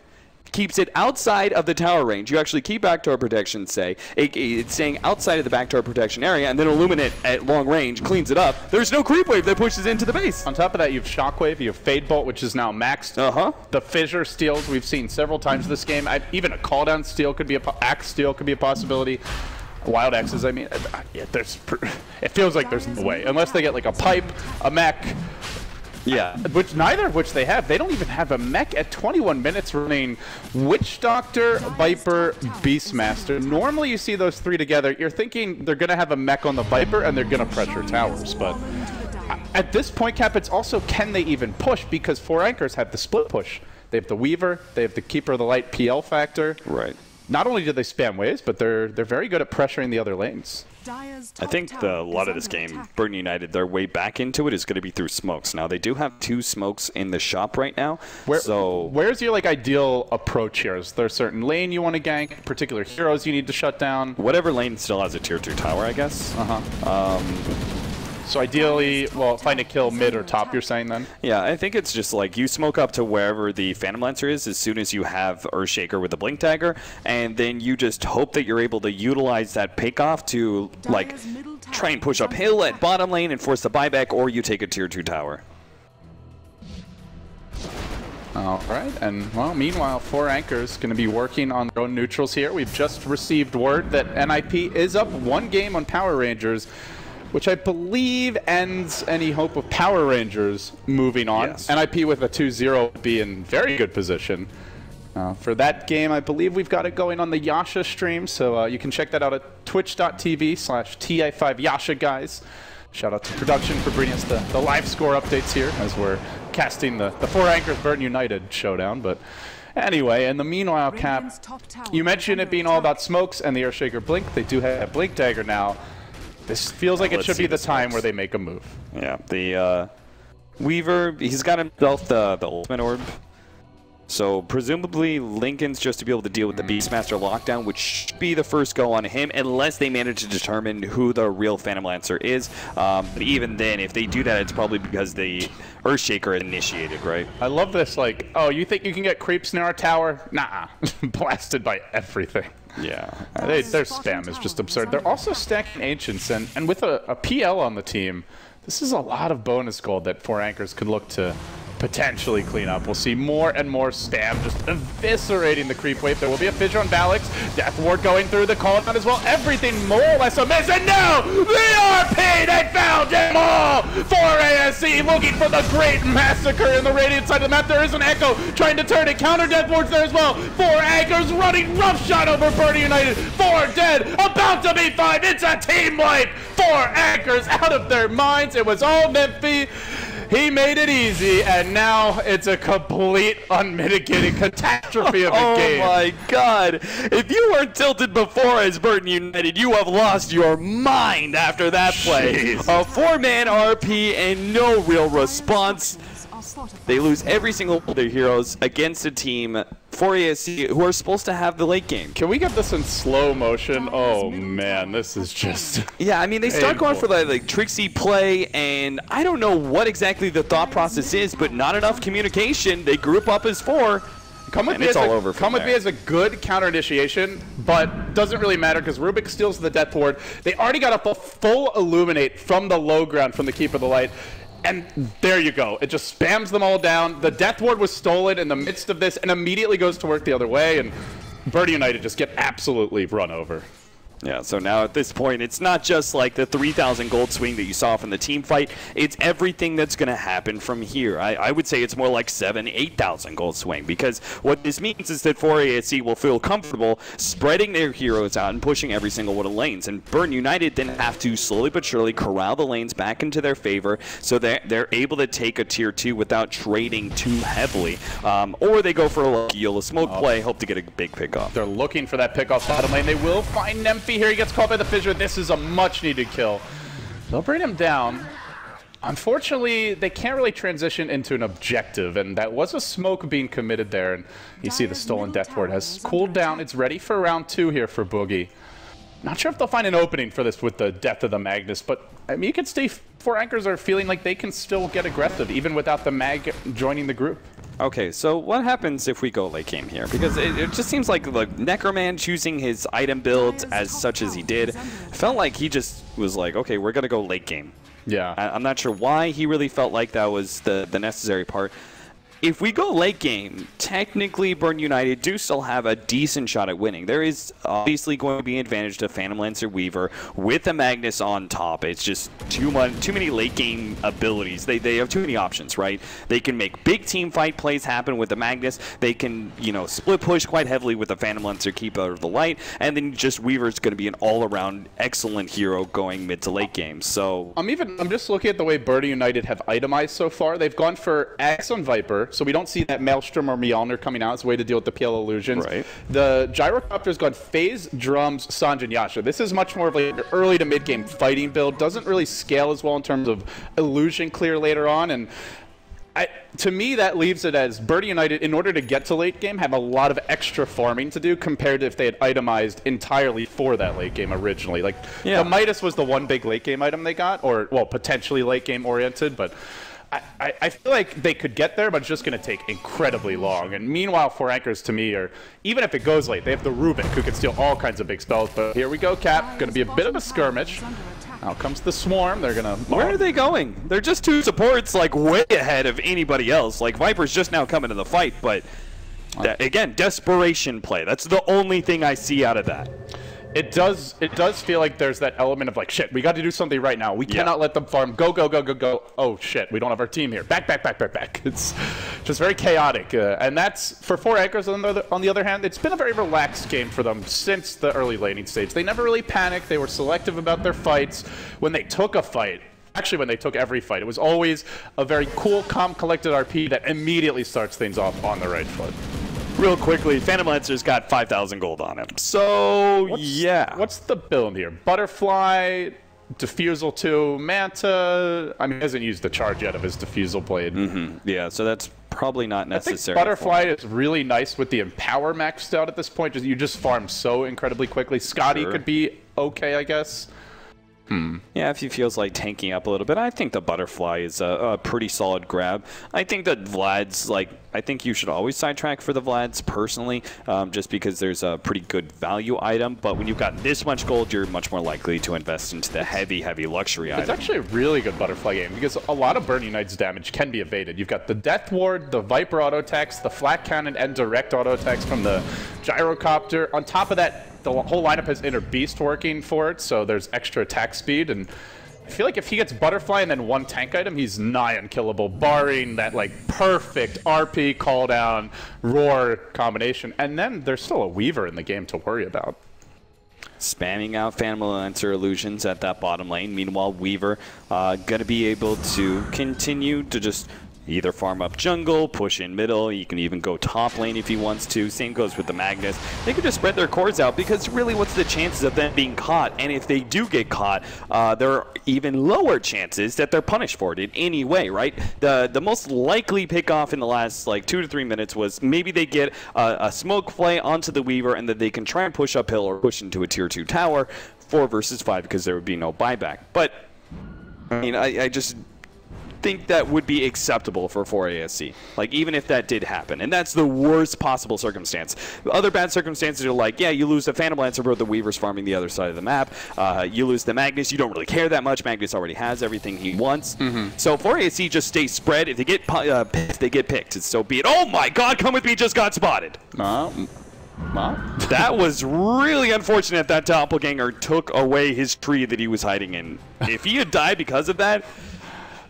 keeps it outside of the tower range. You actually keep backdoor protection, it's staying outside of the backdoor protection area, and then Illuminate at long range cleans it up. There's no creep wave that pushes into the base. On top of that, you have Shockwave, you have Fade Bolt, which is now maxed. The Fissure steals we've seen several times this game. Even a call down steal could be Axe steal could be a possibility. Wild X's, I mean, yeah, it feels like there's no way unless they get like a pipe, a mech. Yeah. Neither of which they have. They don't even have a mech at 21 minutes running Witch Doctor, Viper, Beastmaster. Normally you see those 3 together. You're thinking they're going to have a mech on the Viper and they're going to pressure towers. But at this point, Cap, it's also can they even push, because 4 anchors have the split push. They have the Weaver, they have the Keeper of the Light PL factor. Right. Not only do they spam waves, but they're very good at pressuring the other lanes. I think a lot of this game, Burton United, their way back into it is going to be through smokes. Now, they do have 2 smokes in the shop right now. Where's your like ideal approach here? Is there a certain lane you want to gank, particular heroes you need to shut down? Whatever lane still has a tier 2 tower, I guess. So ideally, well, find a kill mid or top, you're saying then? Yeah, I think it's just like you smoke up to wherever the Phantom Lancer is as soon as you have Earthshaker with the Blink Dagger, and then you just hope that you're able to utilize that pick-off to like try and push uphill at bottom lane and force the buyback, or you take a tier 2 tower. All right, and well, meanwhile, 4 anchors going to be working on their own neutrals here. We've just received word that NIP is up 1 game on Power Rangers, which I believe ends any hope of Power Rangers moving on. Yes. NIP with a 2-0 would be in very good position. For that game, I believe we've got it going on the Yasha stream, so you can check that out at twitch.tv/TI5Yasha, guys. Shout out to production for bringing us the live score updates here as we're casting the 4 anchors Burton United showdown. But anyway, in the meanwhile, Cap, you mentioned it being all about smokes and the Earthshaker Blink. They do have a Blink Dagger now. This feels like it should be the time where they make a move. Yeah, the Weaver, he's got himself the ultimate orb. So presumably Lincoln's just to be able to deal with the Beastmaster lockdown, which should be the first go on him, unless they manage to determine who the real Phantom Lancer is. But even then, if they do that, it's probably because the Earthshaker initiated, right? I love this, like, oh, you think you can get creeps in our tower? Nah, blasted by everything. Yeah. Their spam is just absurd. They're also stacking Ancients, and with a PL on the team, this is a lot of bonus gold that 4 anchors could look to potentially clean up. We'll see more and more spam just eviscerating the creep wave. There will be a Fissure on Valix. Death Ward going through the call down as well. Everything more or less a miss. And now the RP, they found them all! 4 ASC looking for the great massacre in the radiant side of the map. There is an Echo trying to turn it. Counter Death Ward's there as well. 4 anchors running roughshod over Burton United. 4 dead, about to be 5. It's a team wipe. 4 anchors out of their minds. It was all Memphis. He made it easy, and now it's a complete unmitigated catastrophe of a game. Oh my God. If you weren't tilted before as Burton United, you have lost your mind after that play. A 4-man RP and no real response. They lose every single one of their heroes against a team, 4ASC, who are supposed to have the late game. Can we get this in slow motion? Oh man, this is just yeah, I mean, they start going for the like tricksy play, and I don't know what exactly the thought process is, but not enough communication. They group up as 4. Come with me as a good counter initiation, but doesn't really matter because Rubik steals the Death Ward. They already got a full Illuminate from the low ground from the Keeper of the Light. And there you go. It just spams them all down. The Death Ward was stolen in the midst of this and immediately goes to work the other way. And Burton United just get absolutely run over. Yeah, so now at this point, it's not just like the 3,000 gold swing that you saw from the team fight. It's everything that's going to happen from here. I would say it's more like 7,000, 8,000 gold swing, because what this means is that 4ASC will feel comfortable spreading their heroes out and pushing every single one of the lanes. And Burn United then have to slowly but surely corral the lanes back into their favor so that they're able to take a tier 2 without trading too heavily. Or they go for a lucky Yola smoke play, hope to get a big pickoff. They're looking for that pickoff bottom lane. They will find Nemphy here. He gets caught by the fissure. This is a much-needed kill. They'll bring him down. Unfortunately, they can't really transition into an objective, and that was a smoke being committed there. And you see the stolen death ward has cooled down. It's ready for round 2 here for Boogie. Not sure if they'll find an opening for this with the death of the Magnus, but I mean, you can stay. 4 Anchors are feeling like they can still get aggressive, even without the Mag joining the group. Okay, so what happens if we go late game here? Because it just seems like the Necroman choosing his item build as such as he did felt like he just was like, okay, we're going to go late game. Yeah. I'm not sure why he really felt like that was the necessary part. If we go late game, technically Burn United do still have a decent shot at winning. There is obviously going to be an advantage to Phantom Lancer Weaver with a Magnus on top. It's just too many late game abilities. They have too many options, right? They can make big team fight plays happen with the Magnus. They can, you know, split push quite heavily with the Phantom Lancer, keep out of the light, and then just Weaver's going to be an all-around excellent hero going mid to late game. So I'm just looking at the way Burn United have itemized so far. They've gone for Axe on Viper, so we don't see that Maelstrom or Mjolnir coming out as a way to deal with the PL illusions. Right. The Gyrocopter's gone Phase, Drums, Sanj, and Yasha. This is much more of like an early to mid-game fighting build. Doesn't really scale as well in terms of illusion clear later on. And to me, that leaves it as Burn United, in order to get to late game, have a lot of extra farming to do compared to if they had itemized entirely for that late game originally. Like, the Midas was the one big late game item they got, or, well, potentially late game oriented, but I feel like they could get there, but it's just going to take incredibly long. And meanwhile, 4 Anchors to me are, even if it goes late, they have the Rubik, who can steal all kinds of big spells. But here we go, Cap. Going to be a bit of a skirmish. Now comes the Swarm. They're going to... Where are they going? They're just 2 supports, like, way ahead of anybody else. Like, Viper's just now coming to the fight, but, again, desperation play. That's the only thing I see out of that. It does feel like there's that element of like, shit, we got to do something right now. We cannot let them farm. Go, go, go, go, go. Oh, shit, we don't have our team here. Back, back, back, back, back. It's just very chaotic. And that's, for 4 Anchors on the other hand, it's been a very relaxed game for them since the early laning stage. They never really panicked. They were selective about their fights. When they took a fight, actually when they took every fight, it was always a very cool, calm, collected RP that immediately starts things off on the right foot. Real quickly, Phantom Lancer's got 5,000 gold on him. So, What's the build here? Butterfly, Diffusal 2, Manta. I mean, he hasn't used the charge yet of his Diffusal blade. Yeah, so that's probably not necessary. I think Butterfly is really nice with the Empower maxed out at this point. You just farm so incredibly quickly. Scotty could be okay, I guess. Yeah, if he feels like tanking up a little bit, I think the Butterfly is a pretty solid grab. I think that Vlad's, like, I think you should always sidetrack for the Vlads, personally, just because there's a pretty good value item. But when you've got this much gold, you're much more likely to invest into the heavy, heavy luxury item. It's actually a really good Butterfly game, because a lot of Burn United's damage can be evaded. You've got the Death Ward, the Viper auto attacks, the Flat Cannon, and direct auto attacks from the Gyrocopter. On top of that, the whole lineup has Inner Beast working for it, so there's extra attack speed. And I feel like if he gets Butterfly and then 1 tank item, he's nigh unkillable, barring that like perfect RP call down roar combination. And then there's still a Weaver in the game to worry about. Spamming out Phantom Lancer illusions at that bottom lane. Meanwhile, Weaver gonna be able to continue to just either farm up jungle, push in middle. You can even go top lane if he wants to. Same goes with the Magnus. They can just spread their cores out, because really, what's the chances of them being caught? And if they do get caught, there are even lower chances that they're punished for it in any way, right? The most likely pickoff in the last like 2 to 3 minutes was maybe they get a smoke play onto the Weaver, and then they can try and push uphill or push into a tier 2 tower, 4 versus 5, because there would be no buyback. But I mean, I just think that would be acceptable for 4ASC, like, even if that did happen. And that's the worst possible circumstance. Other bad circumstances are like, yeah, you lose the Phantom Lancer, but the Weaver's farming the other side of the map. You lose the Magnus, you don't really care that much. Magnus already has everything he wants. So 4ASC just stays spread. If they get picked, they get picked. So be it. Oh my god, come with me, just got spotted. Well, That was really unfortunate that Doppelganger took away his tree that he was hiding in. If he had died because of that,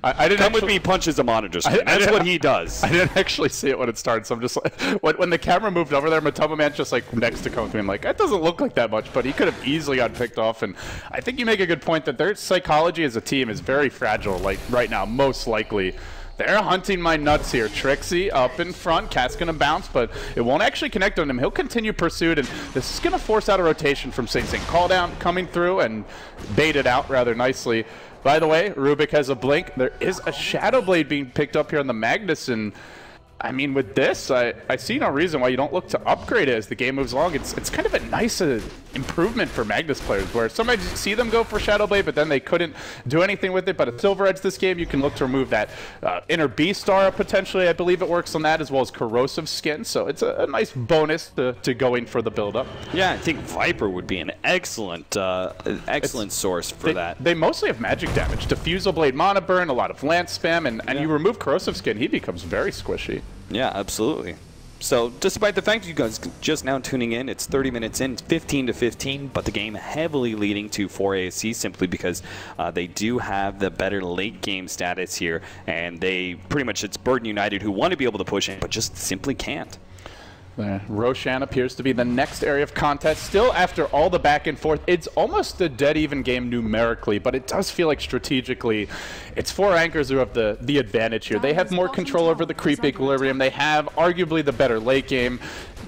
I didn't come with me, punches the monitor screen. That's what he does. I didn't actually see it when it started, so I'm just like, when the camera moved over there, Matoma Man's just like next to come to me. I'm like, that doesn't look like that much, but he could have easily gotten picked off. And I think you make a good point that their psychology as a team is very fragile, like right now, most likely. They're hunting my nuts here. Trixie up in front. Cat's going to bounce, but it won't actually connect on him. He'll continue pursuit, and this is going to force out a rotation from Sing Sing. Call down coming through and bait it out rather nicely. By the way, Rubik has a blink. There is a Shadow Blade being picked up here on the Magnus, and I mean, with this, I see no reason why you don't look to upgrade it as the game moves along. It's kind of a nice improvement for Magnus players, where sometimes you see them go for Shadow Blade, but then they couldn't do anything with it. But at Silver Edge this game, you can look to remove that inner Beast Star potentially. I believe it works on that, as well as Corrosive Skin. So it's a nice bonus to going for the build-up. Yeah, I think Viper would be an excellent source for that. They mostly have magic damage. Diffusal Blade Mana Burn, a lot of Lance spam, and you remove Corrosive Skin, he becomes very squishy. Yeah, absolutely. So, despite the fact you guys just now tuning in, it's 30 minutes in, 15-15, but the game heavily leading to 4ASC simply because they do have the better late game status here, and they pretty much, it's Burden United who want to be able to push in, but just simply can't. Roshan appears to be the next area of contest. Still, after all the back and forth, it's almost a dead-even game numerically, but it does feel like strategically, it's 4 Anchors who have the advantage here. They have more control over the creep equilibrium. They have arguably the better late game.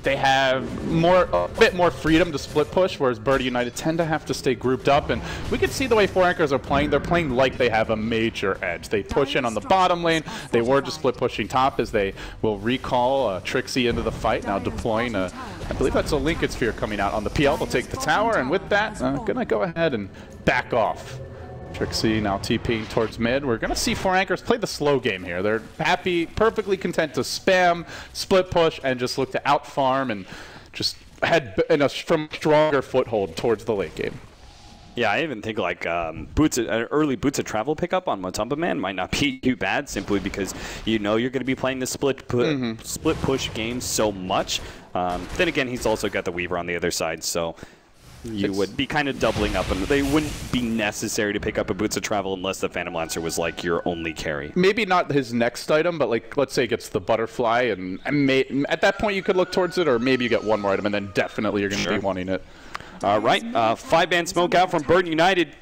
They have a bit more freedom to split push, whereas Birdie United tend to have to stay grouped up. And we can see the way 4 Anchors are playing. They're playing like they have a major edge. They push in on the bottom lane. They were just split pushing top, as they will recall Trixie into the fight. Now deploying I believe that's a Lincoln Sphere coming out on the PL. They'll take the tower, and with that, gonna go ahead and back off. Trixie now TPing towards mid. We're going to see 4 Anchors play the slow game here. They're happy, perfectly content to spam, split push, and just look to out-farm and just head from a stronger foothold towards the late game. Yeah, I even think like early Boots of Travel pickup on Matumba Man might not be too bad, simply because you know you're going to be playing the split push game so much. Then again, he's also got the Weaver on the other side, so you would be kind of doubling up, and they wouldn't be necessary to pick up a Boots of Travel unless the Phantom Lancer was like your only carry. Maybe not his next item, but like let's say he gets the Butterfly, and at that point you could look towards it, or maybe you get one more item, and then definitely you're going to be wanting it. All right, 5-man smoke out from Burden United.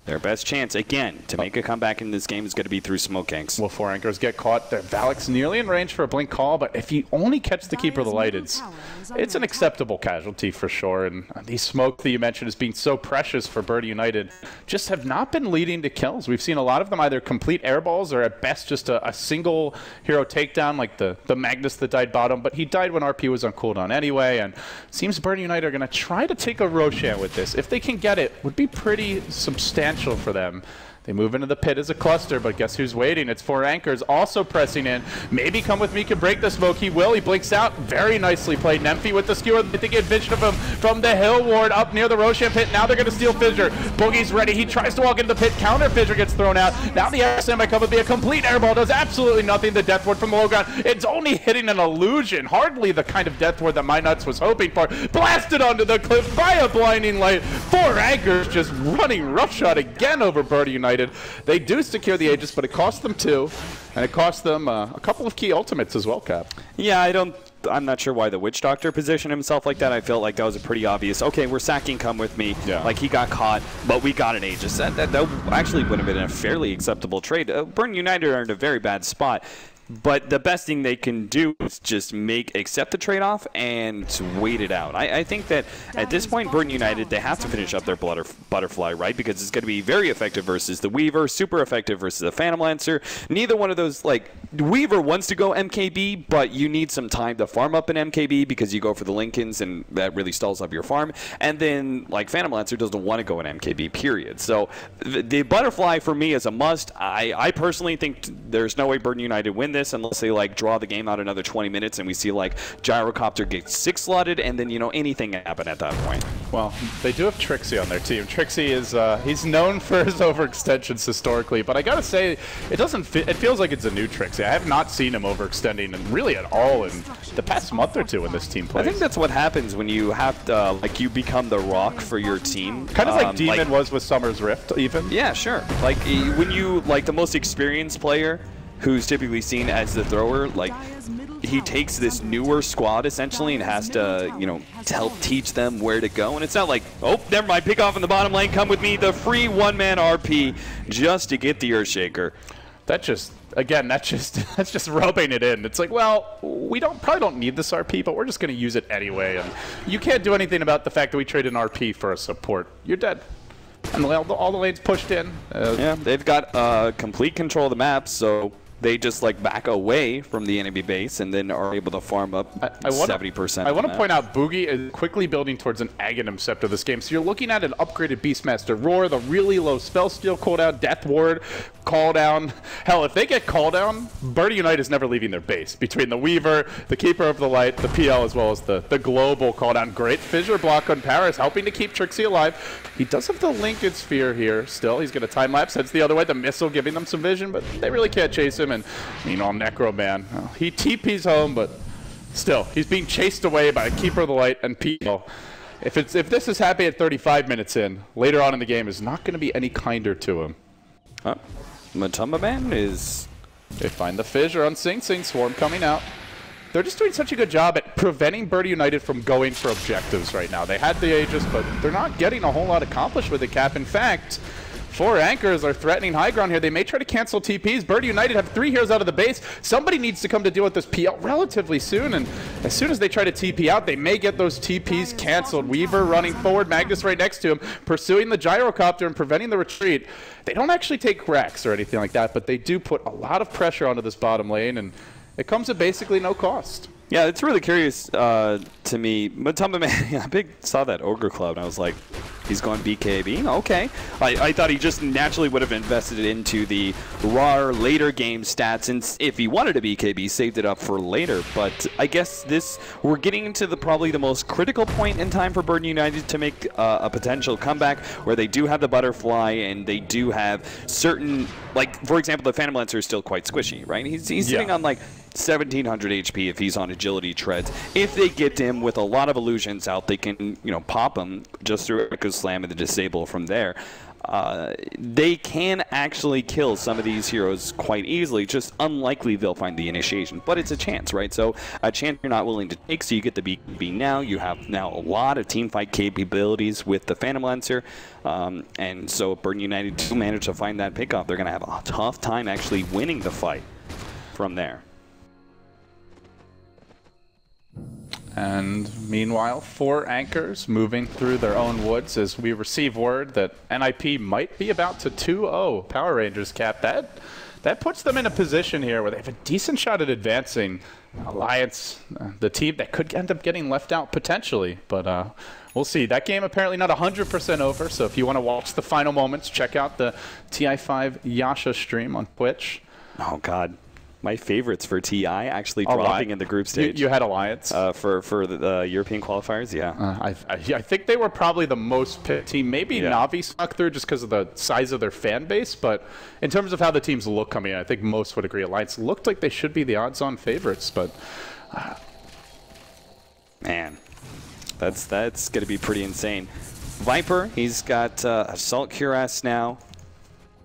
Their best chance, again, to make a comeback in this game is going to be through smoke ganks. Will 4 Anchors get caught? Valak's nearly in range for a blink call, but if you only catch the Keeper of the Light, it's an acceptable casualty for sure. And these smoke that you mentioned as being so precious for Birdie United just have not been leading to kills. We've seen a lot of them either complete airballs or at best just a single hero takedown, like the Magnus that died bottom, but he died when RP was on cooldown anyway. And it seems Birdie United are going to try to take a Roshan with this. If they can get it, would be pretty substantial for them. They move into the pit as a cluster, but guess who's waiting? It's 4 Anchors also pressing in. Maybe Come With Me can break the smoke. He will. He blinks out. Very nicely played. Nemphy with the skewer. They get vision of him from the hill ward up near the Roshan pit. Now they're going to steal Fissure. Boogie's ready. He tries to walk into the pit. Counter Fissure gets thrown out. Now the SM by Come With Me. A complete airball. Does absolutely nothing. The death ward from the low ground. It's only hitting an illusion. Hardly the kind of death ward that My Nuts was hoping for. Blasted onto the cliff by a blinding light. 4 Anchors just running roughshod again over Birdie United. They do secure the Aegis, but it cost them 2, and it cost them a couple of key ultimates as well, Cap. Yeah, I'm not sure why the Witch Doctor positioned himself like that. I felt like that was a pretty obvious, okay, we're sacking Come With Me. Yeah. Like, he got caught, but we got an Aegis. That actually would have been a fairly acceptable trade. Burn United are in a very bad spot. But the best thing they can do is just accept the trade-off and wait it out. I think that at this point, Burden United, they have to finish up their Butterfly, right? Because it's going to be very effective versus the Weaver, super effective versus the Phantom Lancer. Neither one of those, like, Weaver wants to go MKB, but you need some time to farm up an MKB because you go for the Lincolns, and that really stalls up your farm. And then, like, Phantom Lancer doesn't want to go an MKB, period. So the Butterfly, for me, is a must. I personally think there's no way Burden United win this. this unless they like draw the game out another 20 minutes and we see like Gyrocopter get 6 slotted, and then, you know, anything can happen at that point. Well, they do have Trixie on their team. Trixie is, he's known for his overextensions historically, but I gotta say, it feels like it's a new Trixie. I have not seen him overextending really at all in the past month or two when this team plays. I think that's what happens when you have to, like, you become the rock for your team. Kind of like Demon was with Summer's Rift, even. Yeah, sure. Like, when you, like, the most experienced player who's typically seen as the thrower, like, he takes this newer squad essentially and has to, you know, help teach them where to go. And it's not like, oh, never mind, pick off in the bottom lane, come with me, the free one-man RP just to get the Earthshaker. That just, again, that's just rubbing it in. It's like, well, we probably don't need this RP, but we're just going to use it anyway. And you can't do anything about the fact that we traded an RP for a support. You're dead. And all the lanes pushed in. Yeah, they've got complete control of the map, so they just like back away from the enemy base and then are able to farm up 70%. I want to point out Boogie is quickly building towards an Aghanim Scepter this game. So you're looking at an upgraded Beastmaster Roar, the really low spell steal cooldown, Death Ward, call down. Hell, if they get call down, Birdie Unite is never leaving their base. Between the Weaver, the Keeper of the Light, the PL, as well as the global call down. Great fissure block on Paris, helping to keep Trixie alive. He does have the Linked Sphere here still. He's going to time lapse, heads the other way. The missile giving them some vision, but they really can't chase him. And meanwhile, Necro Man, he TP's home, but still, he's being chased away by Keeper of the Light and PL. If this is happy at 35 minutes in, later on in the game is not going to be any kinder to him. Matumba Man is... They find the fissure on Sing Sing, Swarm coming out. They're just doing such a good job at preventing Birdie United from going for objectives right now. They had the Aegis, but they're not getting a whole lot accomplished with it, Cap. In fact, 4 anchors are threatening high ground here. They may try to cancel TPs. Birdie United have 3 heroes out of the base. Somebody needs to come to deal with this PL relatively soon, and as soon as they try to TP out, they may get those TPs canceled. Weaver running forward, Magnus right next to him, pursuing the Gyrocopter and preventing the retreat. They don't actually take cracks or anything like that, but they do put a lot of pressure onto this bottom lane, and it comes at basically no cost. Yeah, it's really curious to me. Matumba Man, I saw that Ogre Cloud, and I was like, he's going BKB? Okay. I thought he just naturally would have invested it into the raw later game stats, and if he wanted to BKB, saved it up for later. But I guess we're getting into probably the most critical point in time for Birdie United to make a potential comeback, where they do have the Butterfly, and they do have certain, like, for example, the Phantom Lancer is still quite squishy, right? He's sitting on, like, 1700 HP if he's on agility treads. If they get him with a lot of illusions out, they can, you know, pop him just through Echo Slam and the disable from there. They can actually kill some of these heroes quite easily, just unlikely they'll find the initiation. But it's a chance, right? So a chance you're not willing to take, so you get the BKB now. You have now a lot of teamfight capabilities with the Phantom Lancer. And so if Birdie United do manage to find that pickoff, they're going to have a tough time actually winning the fight from there. And meanwhile, 4 anchors moving through their own woods as we receive word that NIP might be about to 2-0 Power Rangers, Cap. That puts them in a position here where they have a decent shot at advancing. Alliance, the team that could end up getting left out potentially, but we'll see. That game apparently not 100% over, so if you want to watch the final moments, check out the TI5 Yasha stream on Twitch. Oh, God. My favorites for TI actually dropping in the group stage. You had Alliance? For the European qualifiers, yeah. I think they were probably the most picked team. Maybe Na'Vi snuck through just because of the size of their fan base, but in terms of how the teams look coming in, I think most would agree Alliance looked like they should be the odds-on favorites, but... Man, that's going to be pretty insane. Viper, he's got Assault Cuirass now.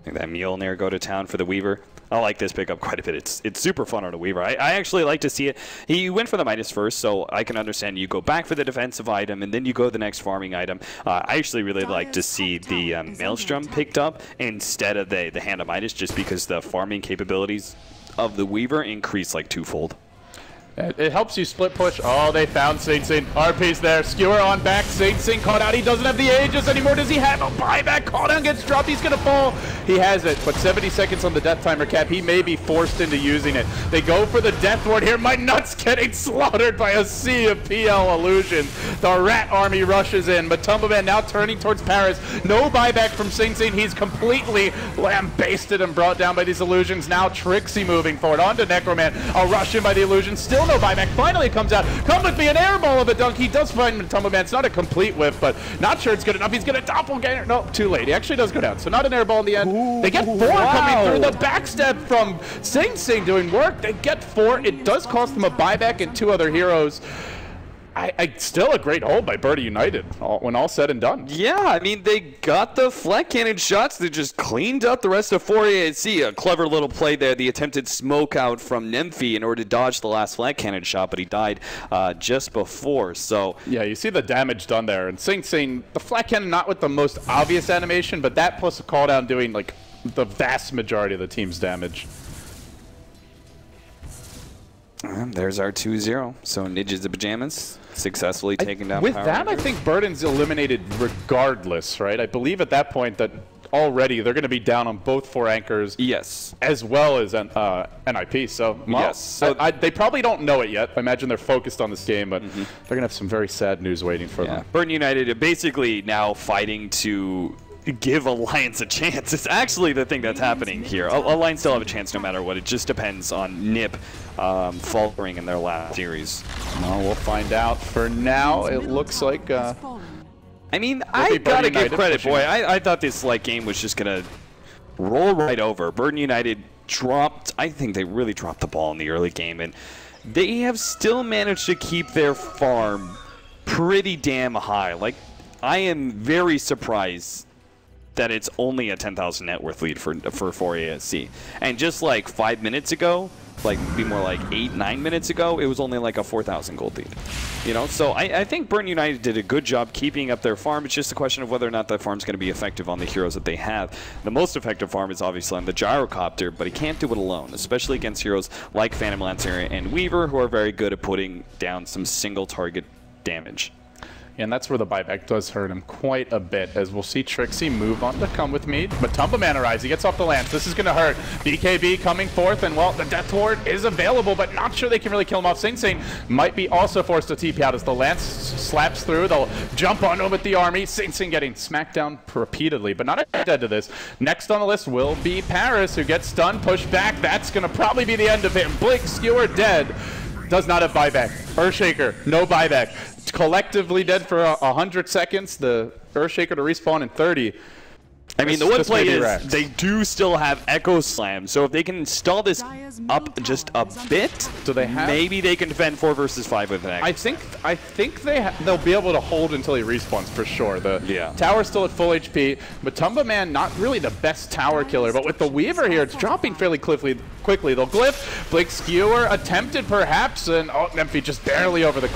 I think that Mjolnir go to town for the Weaver. I like this pickup quite a bit. It's super fun on a Weaver. I actually like to see it. He went for the Midas first, so I can understand you go back for the defensive item, and then you go the next farming item. I actually really like to see the Maelstrom picked up instead of the Hand of Midas, just because the farming capabilities of the Weaver increase like 2-fold. It helps you split push. Oh, they found Sing Sing. RP's there. Skewer on back. Sing Sing caught out. He doesn't have the Aegis anymore. Does he have a buyback? Call down gets dropped. He's going to fall. he has it, but 70 seconds on the death timer cap. He may be forced into using it. They go for the death ward here. My nuts getting slaughtered by a sea of PL illusions. The rat army rushes in. Matumbaman now turning towards Paris. No buyback from Sing Sing. He's completely lambasted and brought down by these illusions. Now Trixie moving forward onto Necroman. A rush in by the illusion. Still no buyback. Finally it comes out. Come with me, an airball of a dunk. He does find Matumbaman. It's not a complete whiff, but not sure it's good enough. He's going to doppelganger. No, too late. He actually does go down. So not an airball in the end. Ooh, they get 4 coming through. The backstab from Sing Sing doing work. They get 4. It does cost them a buyback and 2 other heroes. Still a great hold by Birdie United when all said and done. Yeah, I mean, they got the flat cannon shots. They just cleaned up the rest of 4ASC. A clever little play there. The attempted smoke out from Nymphy in order to dodge the last flat cannon shot, but he died just before. So yeah, you see the damage done there. And Sing Sing, the flat cannon not with the most obvious animation, but that plus a call down doing like the vast majority of the team's damage. There's our 2-0. So Ninjas of Pajamas successfully taking down With Power that, Rangers. I think Burden's eliminated regardless, right? I believe at that point that already they're going to be down on both 4 anchors. Yes. As well as NIP. So, well, yes. So they probably don't know it yet. I imagine they're focused on this game, but they're going to have some very sad news waiting for them. Burden United are basically now fighting to give Alliance a chance. It's actually the thing that's happening here. Alliance still have a chance no matter what. It just depends on NIP faltering in their last series. Well, we'll find out. For now, it looks like... I mean, I gotta give credit, boy. I thought this game was just gonna roll right over. Burden United dropped, I think they really dropped the ball in the early game, and they have still managed to keep their farm pretty damn high. Like, I am very surprised that it's only a 10,000 net worth lead for 4ASC. And just like 5 minutes ago, like be more like 8-9 minutes ago, it was only like a 4,000 gold lead. You know, so I think Burn United did a good job keeping up their farm. It's just a question of whether or not that farm's going to be effective on the heroes that they have. The most effective farm is obviously on the Gyrocopter, but he can't do it alone, especially against heroes like Phantom Lancer and Weaver, who are very good at putting down some single target damage. And that's where the buyback does hurt him quite a bit, as we'll see Trixie move on to Come With Me. Matumbaman arrives. He gets off the lance. This is going to hurt. BKB coming forth, and, well, the Death Ward is available, but not sure they can really kill him off. Sing Sing might be also forced to TP out as the lance slaps through. They'll jump on him with the army. Sing Sing getting smacked down repeatedly, but not dead to this. Next on the list will be Paris, who gets stunned, pushed back. That's going to probably be the end of him. Blink Skewer dead. Does not have buyback. Earthshaker, no buyback. Collectively dead for 100 seconds. The Earthshaker to respawn in 30. I mean, the one play is they do still have Echo Slam, so if they can install this up just a bit, do they have? Maybe they can defend 4 versus 5 with an Echo. I think they'll be able to hold until he respawns for sure. The tower's still at full HP. Matumbaman, not really the best tower killer, but with the Weaver here, it's dropping fairly quickly. They'll glyph. Blake Skewer attempted perhaps, and Nymphy just barely over the...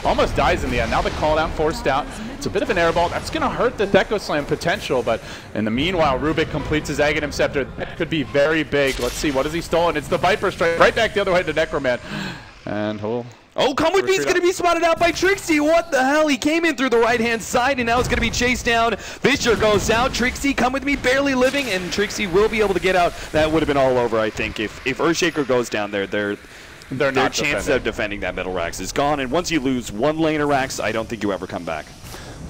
Almost dies in the end. Now the call down forced out. It's a bit of an airball. That's going to hurt the Echo Slam potential, but in the meanwhile, Rubik completes his Aghanim Scepter. That could be very big. Let's see, what has he stolen? It's the Viper Strike right back the other way to Necroman. And oh, Come With Me is going to be spotted out by Trixie. What the hell? He came in through the right-hand side, and now it's going to be chased down. Fisher goes out. Trixie, Come With Me, barely living, and Trixie will be able to get out. That would have been all over, I think. If Earthshaker goes down there, their chance of defending that middle Rax is gone. And once you lose one laner Rax, I don't think you ever come back.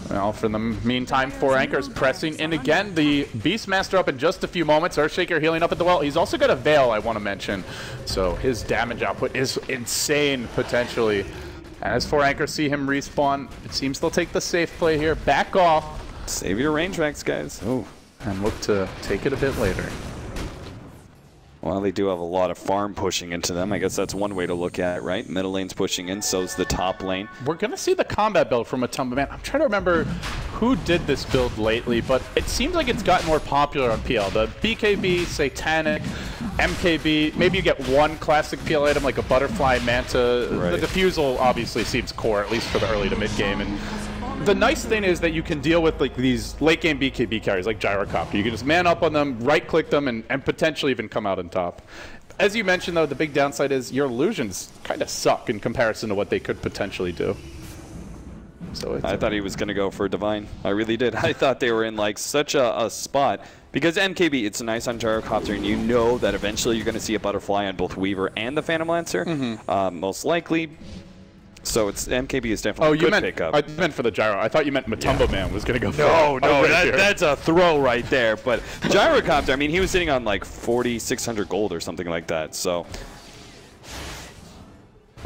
Well, for the meantime, 4 anchors pressing in again. The Beastmaster up in just a few moments. Earthshaker healing up at the well. He's also got a Veil, I want to mention. So his damage output is insane, potentially. As 4 anchors see him respawn, it seems they'll take the safe play here. Back off. Save your range Rax, guys. Oh, and look to take it a bit later. Well, they do have a lot of farm pushing into them. I guess that's one way to look at it, right? Middle lane's pushing in, so's the top lane. We're going to see the combat build from Matumbaman. I'm trying to remember who did this build lately, but it seems like it's gotten more popular on PL. The BKB, Satanic, MKB, maybe you get one classic PL item like a Butterfly Manta. Right. The Diffusal obviously seems core, at least for the early to mid game. And the nice thing is that you can deal with like these late game BKB carries like Gyrocopter. You can just man up on them, right click them, and potentially even come out on top. As you mentioned though, the big downside is your illusions kind of suck in comparison to what they could potentially do. So I thought he was going to go for Divine. I really did. I thought they were in like such a spot Because MKB, it's nice on Gyrocopter, and you know that eventually you're going to see a Butterfly on both Weaver and the Phantom Lancer, most likely. So it's MKB is definitely a good pickup. I meant for the Gyro. I thought you meant Matumbo Man was going to go for No, that's a throw right there. But Gyrocopter, I mean, he was sitting on like 4,600 gold or something like that. So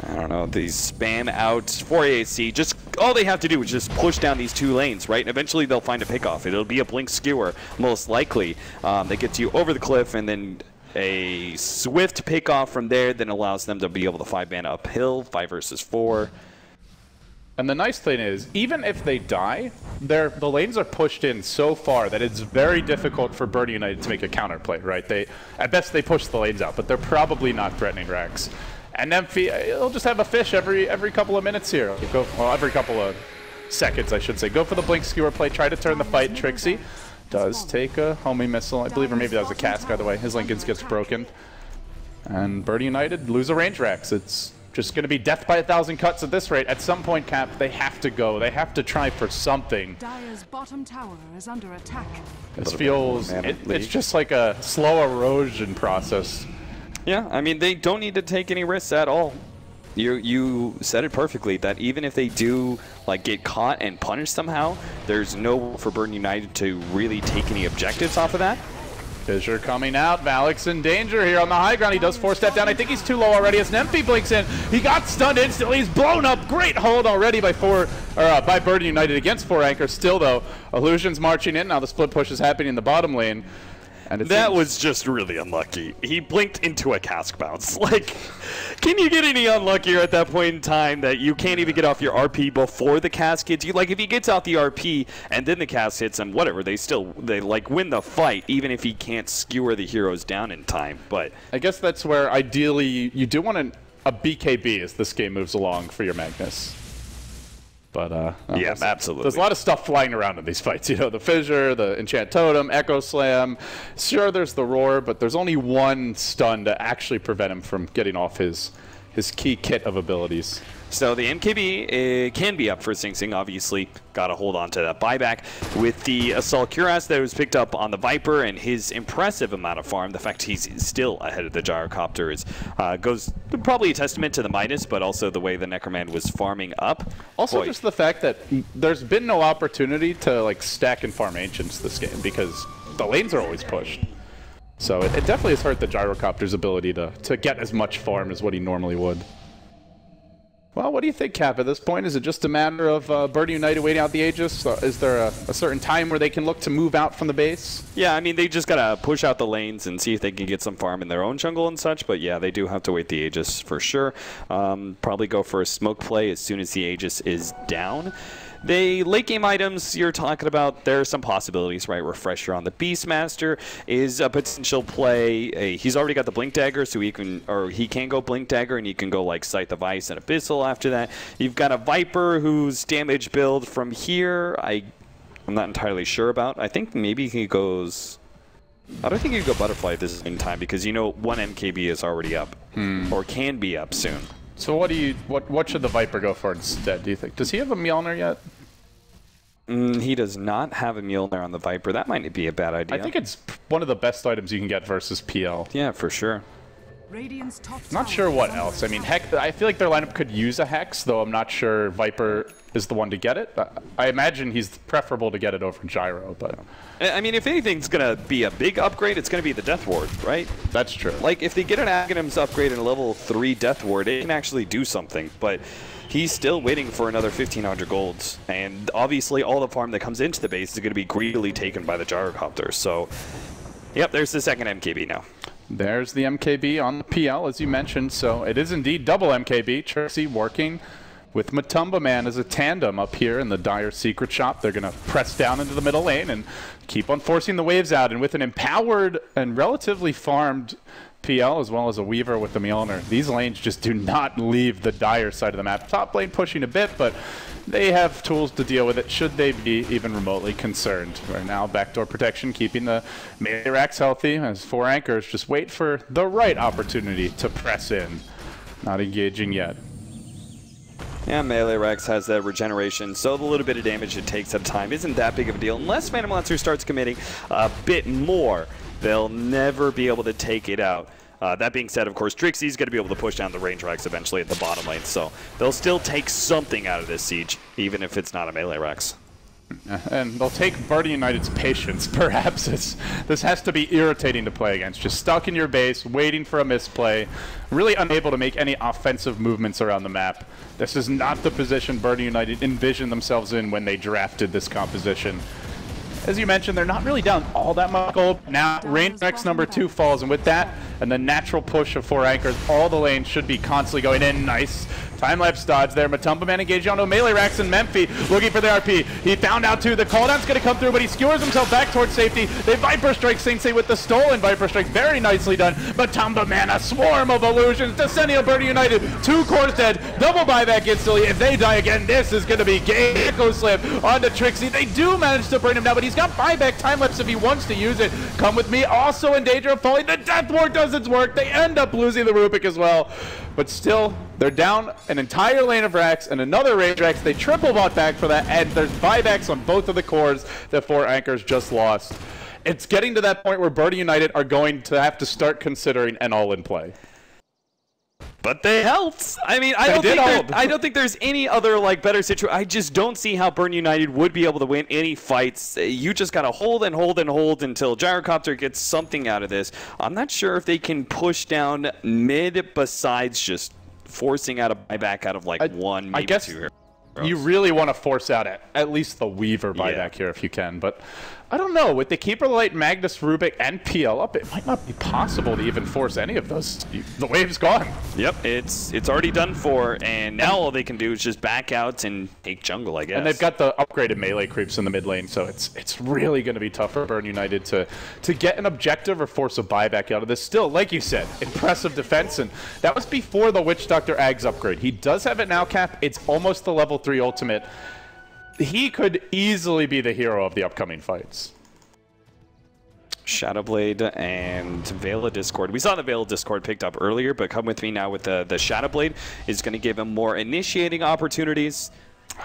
I don't know. These spam out for AC. Just all they have to do is just push down these 2 lanes, right? And eventually they'll find a pickoff. It'll be a blink skewer, most likely. That gets you over the cliff, and then a swift pickoff from there then allows them to be able to 5-mana uphill, 5 versus 4. And the nice thing is, even if they die, the lanes are pushed in so far that it's very difficult for Burning United to make a counterplay, right? At best they push the lanes out, but they're probably not threatening Rex. And then he'll just have a fish every couple of minutes here. Well, every couple of seconds, I should say. Go for the blink skewer play, try to turn the fight. Trixie does take a homing missile, I believe, or maybe that was a cask, by the way. His Lincolns gets broken. And Birdie United lose a range Rex. It's just going to be death by 1,000 cuts at this rate. At some point, Cap, they have to go. They have to try for something. Dire's bottom tower is under attack. This feels... it's just like a slow erosion process. Yeah, I mean, they don't need to take any risks at all. You said it perfectly, that even if they do like get caught and punished somehow, there's no for Burden United to really take any objectives off of that. Fissure coming out, Valak's in danger here on the high ground. He does 4-step down. I think he's too low already as Nempi blinks in. He got stunned instantly. He's blown up. Great hold already by Burden United against 4 Anchor. Still though, Illusion's marching in. Now the split push is happening in the bottom lane. And that was just really unlucky. He blinked into a cask bounce. Like, can you get any unluckier at that point in time that you can't even get off your RP before the cask hits you? Like, if he gets out the RP and then the cask hits him, whatever, they like win the fight, even if he can't skewer the heroes down in time. But I guess that's where ideally you do want a BKB as this game moves along for your Magnus. But yeah, absolutely. There's a lot of stuff flying around in these fights. You know, the Fissure, the Enchant Totem, Echo Slam. Sure, there's the Roar, but there's only one stun to actually prevent him from getting off his key kit of abilities. So the MKB can be up for Sing Sing, obviously. Got to hold on to that buyback. With the Assault Cuirass that was picked up on the Viper and his impressive amount of farm, the fact he's still ahead of the Gyrocopter goes probably a testament to the Midas, but also the way the Necroman was farming up. Also just the fact that there's been no opportunity to like stack and farm Ancients this game because the lanes are always pushed. So it definitely has hurt the Gyrocopter's ability to get as much farm as what he normally would. Well, what do you think, Cap, at this point? Is it just a matter of Birdie United waiting out the Aegis? Is there a certain time where they can look to move out from the base? Yeah, I mean, they just got to push out the lanes and see if they can get some farm in their own jungle and such. But yeah, they do have to wait the Aegis for sure. Probably go for a smoke play as soon as the Aegis is down. The late game items you're talking about, there are some possibilities, right? Refresher on the Beastmaster is a potential play. He's already got the Blink Dagger, so he can go Blink Dagger, and he can go like Scythe of Ice and Abyssal after that. You've got a Viper whose damage build from here, I'm not entirely sure about. I think maybe he goes... I don't think he can go Butterfly this in time because you know one MKB is already up, or can be up soon. So what should the Viper go for instead, do you think? Does he have a Mjolnir yet? He does not have a Mjolnir on the Viper. That might be a bad idea. I think it's one of the best items you can get versus PL. Yeah, for sure. Not sure what else. I mean, Hex, I feel like their lineup could use a Hex, though I'm not sure Viper is the one to get it. I imagine he's preferable to get it over Gyro, but... I mean, if anything's going to be a big upgrade, it's going to be the Death Ward, right? That's true. Like, if they get an Aghanim's upgrade and a level 3 Death Ward, it can actually do something, but he's still waiting for another 1,500 golds, and obviously all the farm that comes into the base is going to be greedily taken by the Gyrocopter, so... Yep, there's the second MKB now. There's the MKB on the PL, as you mentioned, so it is indeed double MKB. Trixie working with Matumba Man as a tandem up here in the Dire Secret Shop. They're going to press down into the middle lane and keep on forcing the waves out. And with an empowered and relatively farmed PL, as well as a Weaver with the Mjolnir, these lanes just do not leave the Dire side of the map. Top lane pushing a bit, but they have tools to deal with it should they be even remotely concerned. Right now, backdoor protection, keeping the melee racks healthy as 4 Anchors just wait for the right opportunity to press in. Not engaging yet. Yeah, Melee Rex has that regeneration, so the little bit of damage it takes at a time isn't that big of a deal. Unless Phantom Lancer starts committing a bit more, they'll never be able to take it out. That being said, of course, Trixie's going to be able to push down the range Rex eventually at the bottom lane, so they'll still take something out of this siege, even if it's not a Melee Rex. And they'll take Birdie United's patience, perhaps. This has to be irritating to play against. Just stuck in your base, waiting for a misplay, really unable to make any offensive movements around the map. This is not the position Birdie United envisioned themselves in when they drafted this composition. As you mentioned, they're not really down all that much gold. Now, range Rex number 2 falls, and with that, and the natural push of 4 anchors, all the lanes should be constantly going in. Nice time-lapse dodge there. Matumba Man engaged onto Melee Rex and Memphi looking for the RP. He found out too. The cooldown's going to come through, but he skewers himself back towards safety. They Viper Strike Sing Sing with the stolen Viper Strike. Very nicely done. Matumba Man, a swarm of illusions. Decennial Birdie United, 2 cores dead. Double buyback instantly. If they die again, this is going to be game. Echo Slam onto Trixie. They do manage to burn him now, but he's got buyback time-lapse if he wants to use it. Come with me, also in danger of falling. The Death Ward does its work. They end up losing the Rubik as well. But still, they're down an entire lane of Rex and another range Rex. They triple bought back for that, and there's buybacks on both of the cores that 4 anchors just lost. It's getting to that point where Birdie United are going to have to start considering an all-in play. But they helped. I mean, I don't think there's any other like better situation. I just don't see how Burn United would be able to win any fights. You just gotta hold and hold and hold until Gyrocopter gets something out of this. I'm not sure if they can push down mid besides just forcing out a buyback out of like one, maybe 2 heroes. You really want to force out at least the Weaver buyback here if you can, but I don't know. With the Keeper Light, Magnus, Rubik, and PL up, it might not be possible to even force any of those. The wave's gone. Yep, it's already done for, and now all they can do is just back out and take jungle, I guess. And they've got the upgraded melee creeps in the mid lane, so it's really going to be tough for Burn United to get an objective or force a buyback out of this. Still, like you said, impressive defense, and that was before the Witch Doctor Ags upgrade. He does have it now, Cap. It's almost the level 3 ultimate. He could easily be the hero of the upcoming fights. Shadowblade and Veil of Discord. We saw the Veil of Discord picked up earlier, but come with me now with the Shadowblade is going to give him more initiating opportunities.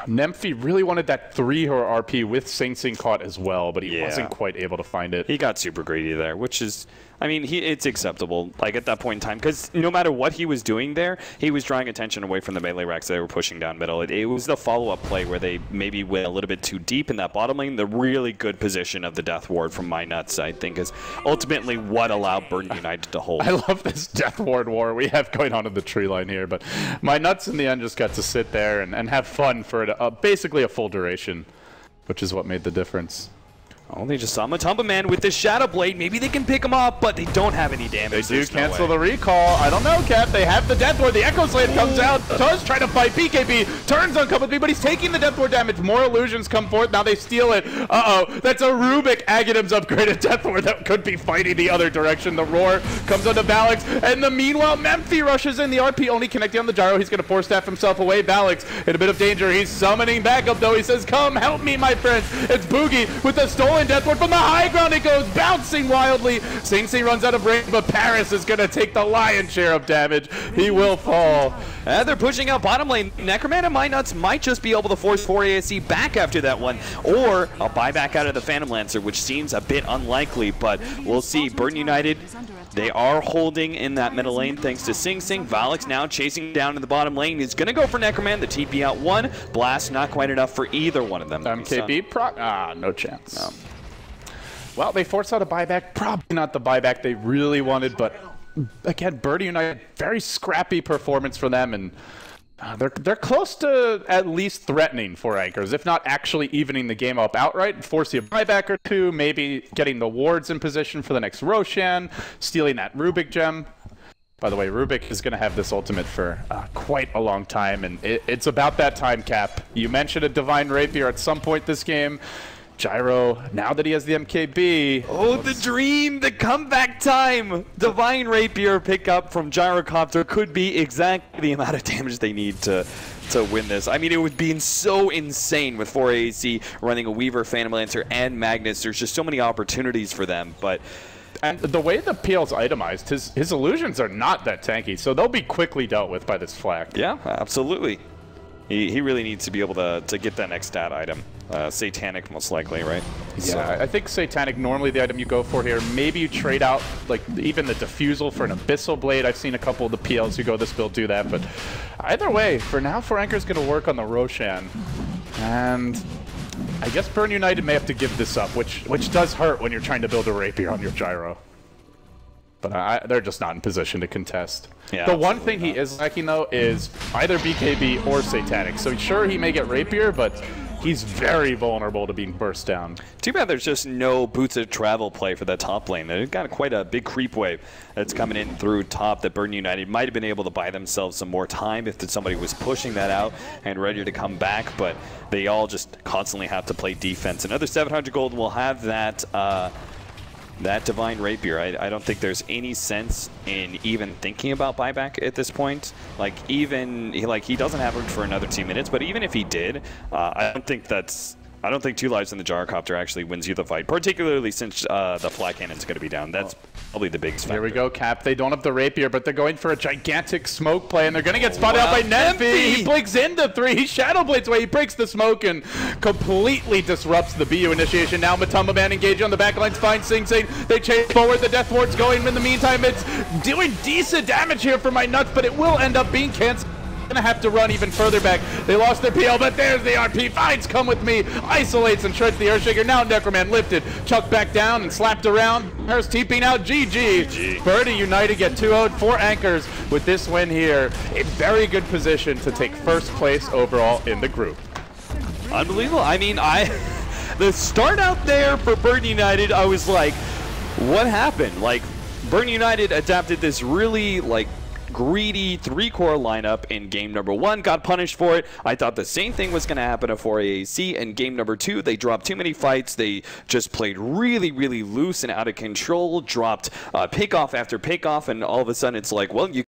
Nemphi really wanted that 3-hero RP with Sing Sing caught as well, but he wasn't quite able to find it. He got super greedy there, which is, I mean, it's acceptable, like, at that point in time, because no matter what he was doing there, he was drawing attention away from the Melee Rex they were pushing down middle. It was the follow-up play where they maybe went a little bit too deep in that bottom lane. The really good position of the Death Ward from My Nuts, I think, is ultimately what allowed Burn United to hold. I love this Death Ward war we have going on in the tree line here, but My Nuts in the end just got to sit there and have fun for basically a full duration, which is what made the difference. Oh, they just saw Matumba Man with the Shadow Blade. Maybe they can pick him up, but they don't have any damage. They do cancel the recall. I don't know, Cap. They have the Death Ward. The Echo Slate comes out. Does try to fight BKB. Turns on Come With Me, but he's taking the Death Ward damage. More illusions come forth. Now they steal it. Uh-oh. That's a Rubik Aghanim's upgraded Death Ward that could be fighting the other direction. The Roar comes onto Balix. And meanwhile, Memphi rushes in. The RP only connecting on the gyro. He's going to force staff himself away. Balix in a bit of danger. He's summoning backup, though. He says, come help me, my friends. It's Boogie with the stolen Death Ward. From the high ground it goes, bouncing wildly. Sing Sing runs out of range, but Paris is going to take the lion's share of damage. He will fall. They're pushing out bottom lane. Necroman and My Nuts might just be able to force 4 ASC back after that one, or a buyback out of the Phantom Lancer, which seems a bit unlikely, but we'll see. Burn United, they are holding in that middle lane thanks to Sing Sing. Valix now chasing down in the bottom lane. He's going to go for Necroman. The TP out 1. Blast not quite enough for either one of them. MKB proc? No chance. No. Well, they forced out a buyback. Probably not the buyback they really wanted, but again, Birdie United, very scrappy performance for them, and they're close to at least threatening 4 anchors, if not actually evening the game up outright, forcing a buyback or 2, maybe getting the wards in position for the next Roshan, stealing that Rubik gem. By the way, Rubik is going to have this ultimate for quite a long time, and it's about that time, Cap. You mentioned a Divine Rapier at some point this game. Gyro, now that he has the MKB. Oh, the dream, the comeback time. Divine Rapier pickup from Gyrocopter could be exactly the amount of damage they need to win this. I mean, it would be so insane with 4 AAC running a Weaver, Phantom Lancer, and Magnus. There's just so many opportunities for them, but... And the way the PL's itemized, his illusions are not that tanky, so they'll be quickly dealt with by this flak. Yeah, absolutely. He really needs to be able to get that next stat item. Satanic, most likely, right? Yeah, So. I think Satanic normally the item you go for here. Maybe you trade out like even the Diffusal for an Abyssal Blade. I've seen a couple of the PLs who go this build do that, but either way, for now, Anchor's going to work on the Roshan. And I guess Burn United may have to give this up, which does hurt when you're trying to build a Rapier on your Gyro. But they're just not in position to contest. Yeah, the one thing he is lacking, though, is either BKB or Satanic. So sure, he may get Rapier, but he's very vulnerable to being burst down. Too bad there's just no boots of travel play for that top lane. They've got quite a big creep wave that's coming in through top that Burn United might have been able to buy themselves some more time if somebody was pushing that out and ready to come back, but they all just constantly have to play defense. Another 700 gold will have that that Divine Rapier. I don't think there's any sense in even thinking about buyback at this point. Like, even he doesn't have it for another 2 minutes, but even if he did, I don't think 2 lives in the Gyrocopter actually wins you the fight, particularly since the Flat Cannon's going to be down. That's probably the biggest factor. Here we go, Cap. They don't have the Rapier, but they're going for a gigantic smoke play, and they're going to get spotted out by Nemphy. He blinks into 3. He Shadow Blades away. He breaks the smoke and completely disrupts the BU initiation. Now Matumba Man engaged on the backlines. Finds Sing Sing. They chase forward. The Death Ward's going. In the meantime, it's doing decent damage here for my nuts, but it will end up being canceled. Gonna have to run even further back. They lost their PL, but there's the RP. Finds Come With Me, isolates and shreds the Earthshaker. Now Necroman lifted, chucked back down and slapped around. Hers TPing out. GG. Birdie United get 2-0 for Anchors with this win here. A very good position to take first place overall in the group. Unbelievable. I mean, the start out there for Burn United, I was like, what happened? Like, Burn United adapted this really, like, greedy 3-core lineup in game number 1, got punished for it. I thought the same thing was going to happen to 4AAC in game number 2. They dropped too many fights. They just played really, really loose and out of control, dropped pick-off after pick-off, and all of a sudden it's like, well, you